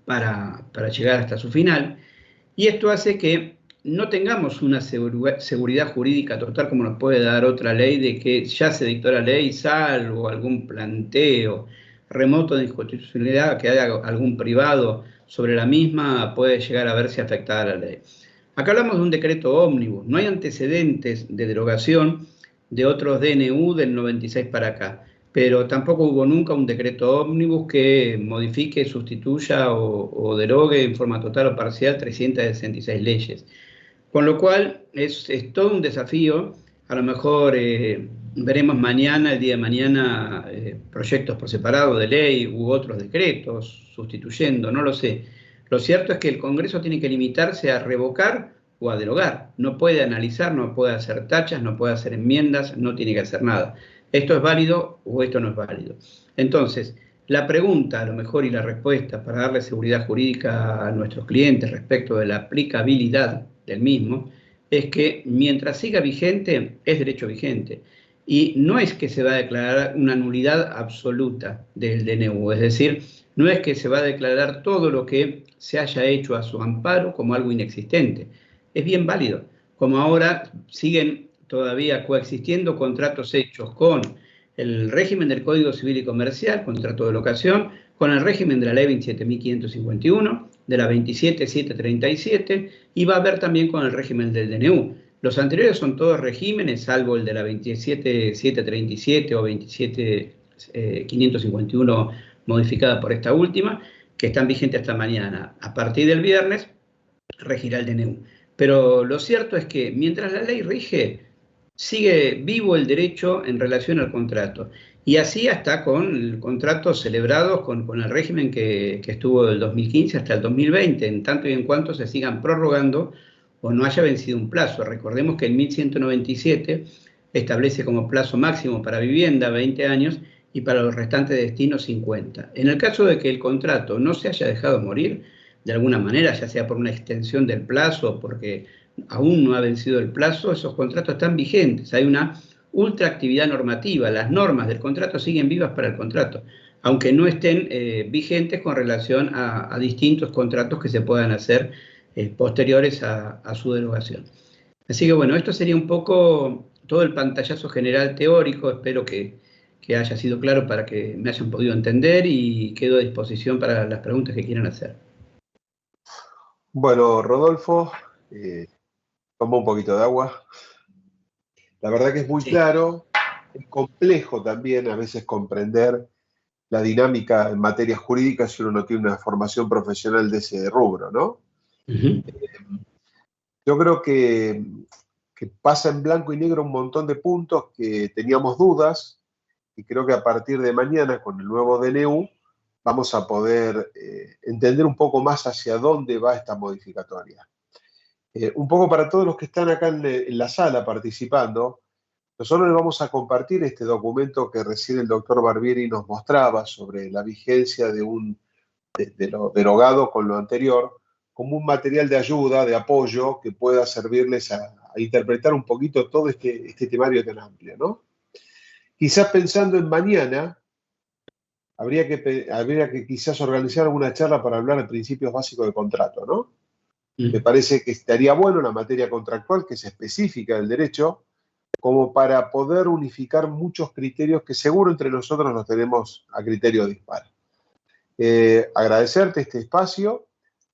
para llegar hasta su final, y esto hace que no tengamos una seguridad jurídica total como nos puede dar otra ley de que ya se dictó la ley, salvo algún planteo remoto de inconstitucionalidad que haya algún privado sobre la misma puede llegar a verse afectada la ley. Acá hablamos de un decreto ómnibus, no hay antecedentes de derogación de otros DNU del 96 para acá, pero tampoco hubo nunca un decreto ómnibus que modifique, sustituya o derogue en forma total o parcial 366 leyes. Con lo cual es todo un desafío. A lo mejor veremos mañana, el día de mañana, proyectos por separado de ley u otros decretos sustituyendo, no lo sé. Lo cierto es que el Congreso tiene que limitarse a revocar o a derogar. No puede analizar, no puede hacer tachas, no puede hacer enmiendas, no tiene que hacer nada. Esto es válido o esto no es válido. Entonces, la pregunta, a lo mejor, y la respuesta para darle seguridad jurídica a nuestros clientes respecto de la aplicabilidad del mismo, es que mientras siga vigente, es derecho vigente. Y no es que se va a declarar una nulidad absoluta del DNU, es decir, no es que se va a declarar todo lo que se haya hecho a su amparo como algo inexistente. Es bien válido. Como ahora siguen todavía coexistiendo contratos hechos con el régimen del Código Civil y Comercial, contrato de locación, con el régimen de la Ley 27.551, de la 27.737, y va a haber también con el régimen del DNU. Los anteriores son todos regímenes, salvo el de la 27.737 o 27.551 modificada por esta última, que están vigentes hasta mañana. A partir del viernes regirá el DNU. Pero lo cierto es que mientras la ley rige, sigue vivo el derecho en relación al contrato. Y así hasta con contratos celebrados con el régimen que estuvo del 2015 hasta el 2020, en tanto y en cuanto se sigan prorrogando o no haya vencido un plazo. Recordemos que el 1197 establece como plazo máximo para vivienda 20 años y para los restantes destinos 50. En el caso de que el contrato no se haya dejado morir, de alguna manera, ya sea por una extensión del plazo o porque aún no ha vencido el plazo, esos contratos están vigentes. Hay una ultraactividad normativa. Las normas del contrato siguen vivas para el contrato, aunque no estén vigentes con relación a distintos contratos que se puedan hacer posteriores a su derogación. Así que bueno, esto sería un poco todo el pantallazo general teórico. Espero que haya sido claro para que me hayan podido entender, y quedo a disposición para las preguntas que quieran hacer. Bueno, Rodolfo, toma un poquito de agua. La verdad que es muy claro, es complejo también a veces comprender la dinámica en materias jurídicas si uno no tiene una formación profesional de ese rubro, ¿no? Uh-huh. Yo creo que pasa en blanco y negro un montón de puntos que teníamos dudas, y creo que a partir de mañana con el nuevo DNU vamos a poder entender un poco más hacia dónde va esta modificatoria. Un poco para todos los que están acá en la sala participando, nosotros les vamos a compartir este documento que recién el doctor Barbieri nos mostraba sobre la vigencia de lo derogado con lo anterior, como un material de ayuda, de apoyo, que pueda servirles a interpretar un poquito todo este temario tan amplio, ¿no? Quizás pensando en mañana, habría que quizás organizar alguna charla para hablar de principios básicos de contrato, ¿no? Me parece que estaría bueno una materia contractual que es específica del derecho, como para poder unificar muchos criterios que seguro entre nosotros los tenemos a criterio dispar. Agradecerte este espacio.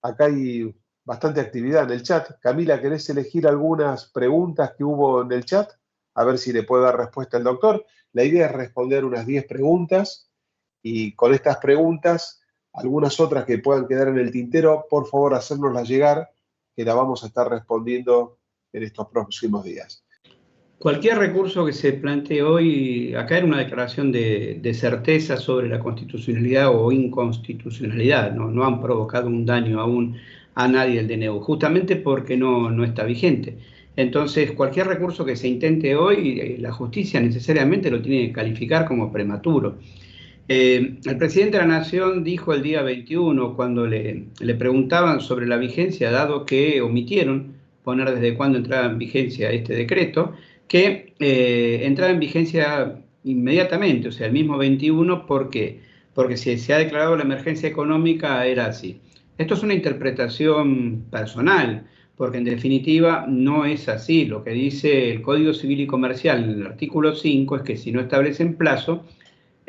Acá hay bastante actividad en el chat. Camila, ¿querés elegir algunas preguntas que hubo en el chat? A ver si le puedo dar respuesta al doctor. La idea es responder unas 10 preguntas, y con estas preguntas, algunas otras que puedan quedar en el tintero, por favor, hacérnoslas llegar, que la vamos a estar respondiendo en estos próximos días. Cualquier recurso que se plantee hoy, acá era una declaración de certeza sobre la constitucionalidad o inconstitucionalidad, no han provocado un daño aún a nadie el DNU, justamente porque no está vigente. Entonces, cualquier recurso que se intente hoy, la justicia necesariamente lo tiene que calificar como prematuro. El presidente de la Nación dijo el día 21, cuando le preguntaban sobre la vigencia, dado que omitieron poner desde cuándo entraba en vigencia este decreto, que entraba en vigencia inmediatamente, o sea, el mismo 21. ¿Por qué? Porque si se ha declarado la emergencia económica, era así. Esto es una interpretación personal, porque en definitiva no es así. Lo que dice el Código Civil y Comercial en el artículo 5 es que si no establecen plazo,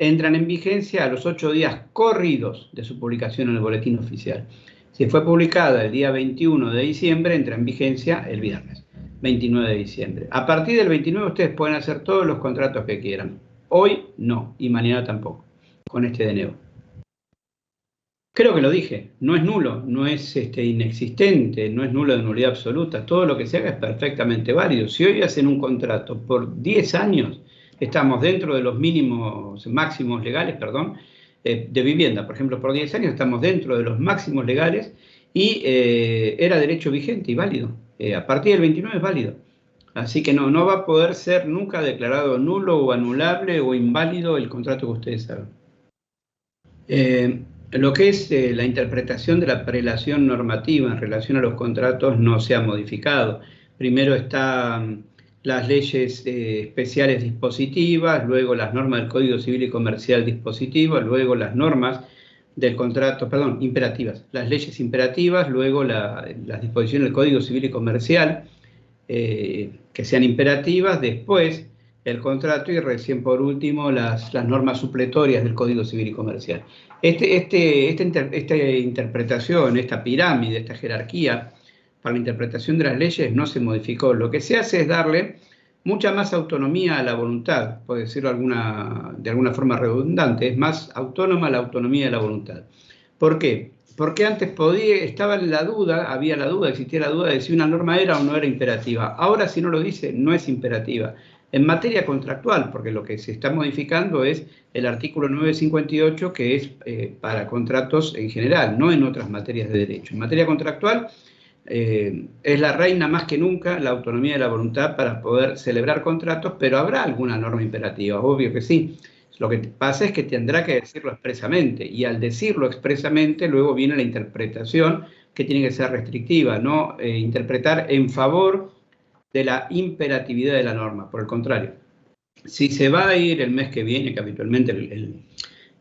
entran en vigencia a los 8 días corridos de su publicación en el boletín oficial. Si fue publicada el día 21 de diciembre, entra en vigencia el viernes 29 de diciembre. A partir del 29 ustedes pueden hacer todos los contratos que quieran. Hoy no, y mañana tampoco, con este DNU. Creo que lo dije, no es nulo, no es inexistente, no es nulo de nulidad absoluta. Todo lo que se haga es perfectamente válido. Si hoy hacen un contrato por 10 años, estamos dentro de los máximos legales, de vivienda, por ejemplo, por 10 años estamos dentro de los máximos legales y era derecho vigente y válido. A partir del 29 es válido. Así que no va a poder ser nunca declarado nulo o anulable o inválido el contrato que ustedes hagan. Lo que es la interpretación de la prelación normativa en relación a los contratos no se ha modificado. Primero están las leyes especiales dispositivas, luego las normas del Código Civil y Comercial dispositivas, luego las normas del contrato, imperativas, las leyes imperativas, luego las disposiciones del Código Civil y Comercial, que sean imperativas, después el contrato y recién por último las normas supletorias del Código Civil y Comercial. Esta interpretación, esta pirámide, esta jerarquía para la interpretación de las leyes no se modificó. Lo que se hace es darle mucha más autonomía a la voluntad, por decirlo de alguna forma redundante, es más autónoma la autonomía de la voluntad. ¿Por qué? Porque antes existía la duda de si una norma era o no era imperativa. Ahora, si no lo dice, no es imperativa. En materia contractual, porque lo que se está modificando es el artículo 958, que es para contratos en general, no en otras materias de derecho. En materia contractual es la reina más que nunca la autonomía de la voluntad para poder celebrar contratos, pero habrá alguna norma imperativa, obvio que sí. Lo que pasa es que tendrá que decirlo expresamente, y al decirlo expresamente luego viene la interpretación que tiene que ser restrictiva, no interpretar en favor de la imperatividad de la norma. Por el contrario, si se va a ir el mes que viene, que habitualmente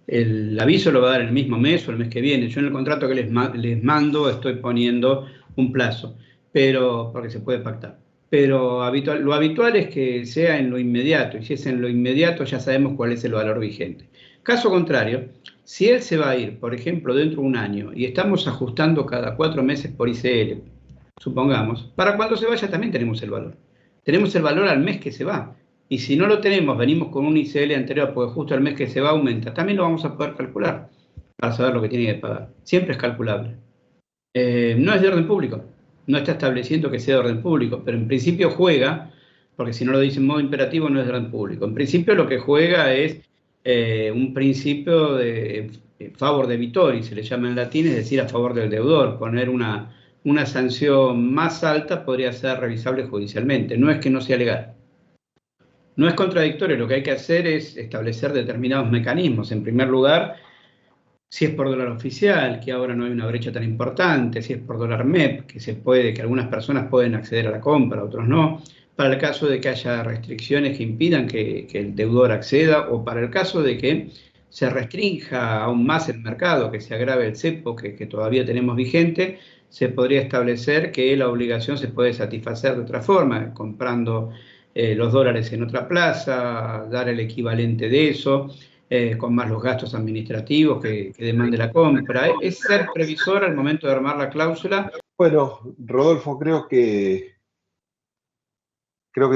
el aviso lo va a dar el mismo mes o el mes que viene, yo en el contrato que les mando estoy poniendo un plazo, pero porque se puede pactar. Pero lo habitual es que sea en lo inmediato, y si es en lo inmediato ya sabemos cuál es el valor vigente. Caso contrario, si él se va a ir, por ejemplo, dentro de un año, y estamos ajustando cada 4 meses por ICL, supongamos, para cuando se vaya también tenemos el valor. Tenemos el valor al mes que se va. Y si no lo tenemos, venimos con un ICL anterior, porque justo el mes que se va aumenta, también lo vamos a poder calcular para saber lo que tiene que pagar. Siempre es calculable. No es de orden público, no está estableciendo que sea de orden público, pero en principio juega, porque si no lo dice en modo imperativo no es de orden público. En principio lo que juega es un principio de favor debitori, se le llama en latín, es decir, a favor del deudor. Poner una sanción más alta podría ser revisable judicialmente, no es que no sea legal. No es contradictorio, lo que hay que hacer es establecer determinados mecanismos. En primer lugar, si es por dólar oficial, que ahora no hay una brecha tan importante, si es por dólar MEP, que algunas personas pueden acceder a la compra, otros no, para el caso de que haya restricciones que impidan que el deudor acceda, o para el caso de que se restrinja aún más el mercado, que se agrave el cepo que todavía tenemos vigente, se podría establecer que la obligación se puede satisfacer de otra forma, comprando los dólares en otra plaza, dar el equivalente de eso, con más los gastos administrativos que demande la compra. Es ser previsor al momento de armar la cláusula. Bueno, Rodolfo, creo que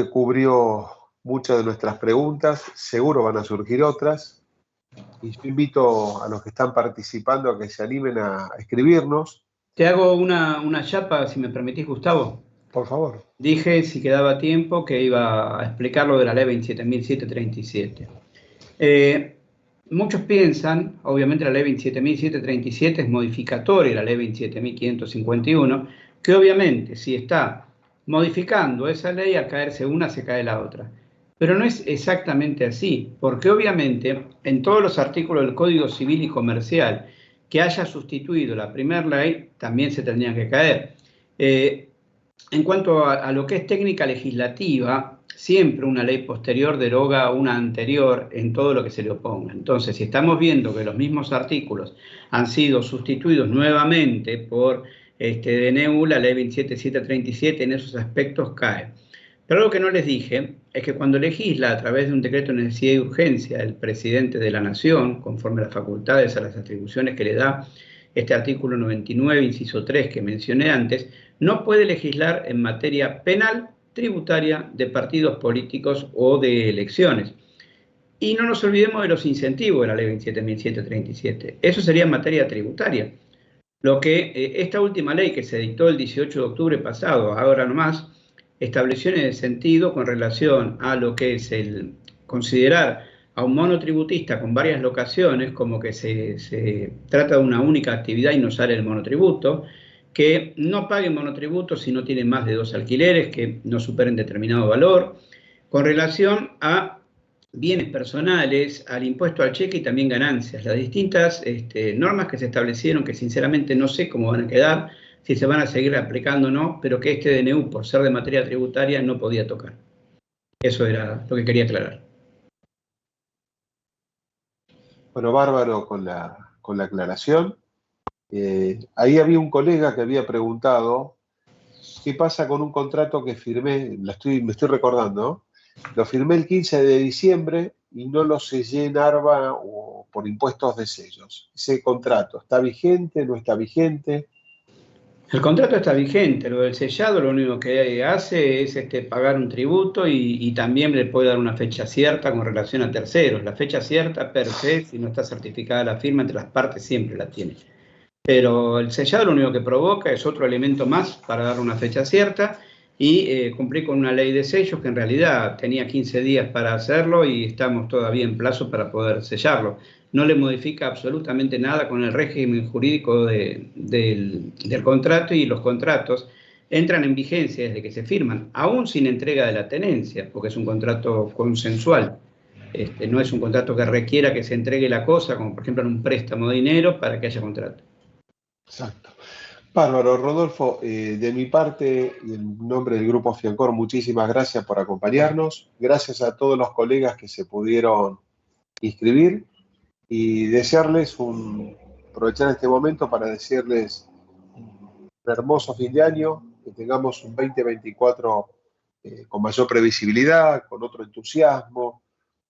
cubrió muchas de nuestras preguntas, seguro van a surgir otras, y yo invito a los que están participando a que se animen a escribirnos. Te hago una chapa, si me permitís, Gustavo. Por favor. Dije, si quedaba tiempo, que iba a explicar lo de la ley 27.737. Muchos piensan, obviamente la ley 27.737 es modificatoria de la ley 27.551, que obviamente si está modificando esa ley, al caerse una se cae la otra. Pero no es exactamente así, porque obviamente en todos los artículos del Código Civil y Comercial que haya sustituido la primera ley, también se tendrían que caer. En cuanto a lo que es técnica legislativa, siempre una ley posterior deroga a una anterior en todo lo que se le oponga. Entonces, si estamos viendo que los mismos artículos han sido sustituidos nuevamente por DNU, la ley 27.737 en esos aspectos cae. Pero algo que no les dije, es que cuando legisla a través de un decreto de necesidad y urgencia el presidente de la Nación, conforme a las facultades, a las atribuciones que le da este artículo 99, inciso 3 que mencioné antes, no puede legislar en materia penal, tributaria, de partidos políticos o de elecciones. Y no nos olvidemos de los incentivos de la ley 27.737. Eso sería en materia tributaria. Lo que esta última ley que se dictó el 18 de octubre pasado, ahora nomás, estableció en el sentido con relación a lo que es el considerar a un monotributista con varias locaciones como que se trata de una única actividad y no sale el monotributo, que no paguen monotributo si no tienen más de 2 alquileres que no superen determinado valor, con relación a bienes personales, al impuesto al cheque y también ganancias. Las distintas normas que se establecieron, que sinceramente no sé cómo van a quedar, si se van a seguir aplicando o no, pero que este DNU, por ser de materia tributaria, no podía tocar. Eso era lo que quería aclarar. Bueno, bárbaro con la aclaración. Ahí había un colega que había preguntado qué pasa con un contrato que firmé, me estoy recordando, ¿no? Lo firmé el 15 de diciembre y no lo sellé en ARBA o por impuestos de sellos. ¿Ese contrato está vigente, no está vigente? El contrato está vigente, lo del sellado lo único que hace es pagar un tributo y también le puede dar una fecha cierta con relación a terceros. La fecha cierta per se, si no está certificada la firma entre las partes, siempre la tiene. Pero el sellado lo único que provoca es otro elemento más para dar una fecha cierta y cumplir con una ley de sellos que en realidad tenía 15 días para hacerlo y estamos todavía en plazo para poder sellarlo. No le modifica absolutamente nada con el régimen jurídico del contrato, y los contratos entran en vigencia desde que se firman, aún sin entrega de la tenencia, porque es un contrato consensual. No es un contrato que requiera que se entregue la cosa, como por ejemplo en un préstamo de dinero, para que haya contrato. Exacto. Bárbaro, Rodolfo, de mi parte y en nombre del Grupo Fiancor, muchísimas gracias por acompañarnos. Gracias a todos los colegas que se pudieron inscribir y aprovechar este momento para desearles un hermoso fin de año, que tengamos un 2024 con mayor previsibilidad, con otro entusiasmo,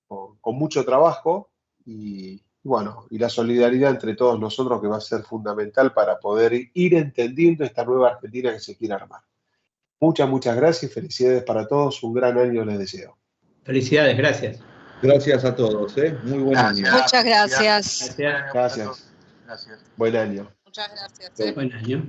con mucho trabajo y bueno, y la solidaridad entre todos nosotros que va a ser fundamental para poder ir entendiendo esta nueva Argentina que se quiere armar. Muchas gracias y felicidades para todos. Un gran año les deseo. Felicidades, gracias. Gracias a todos, muy buen año. Muchas gracias. Gracias. Buen año. Muchas gracias. Buen año.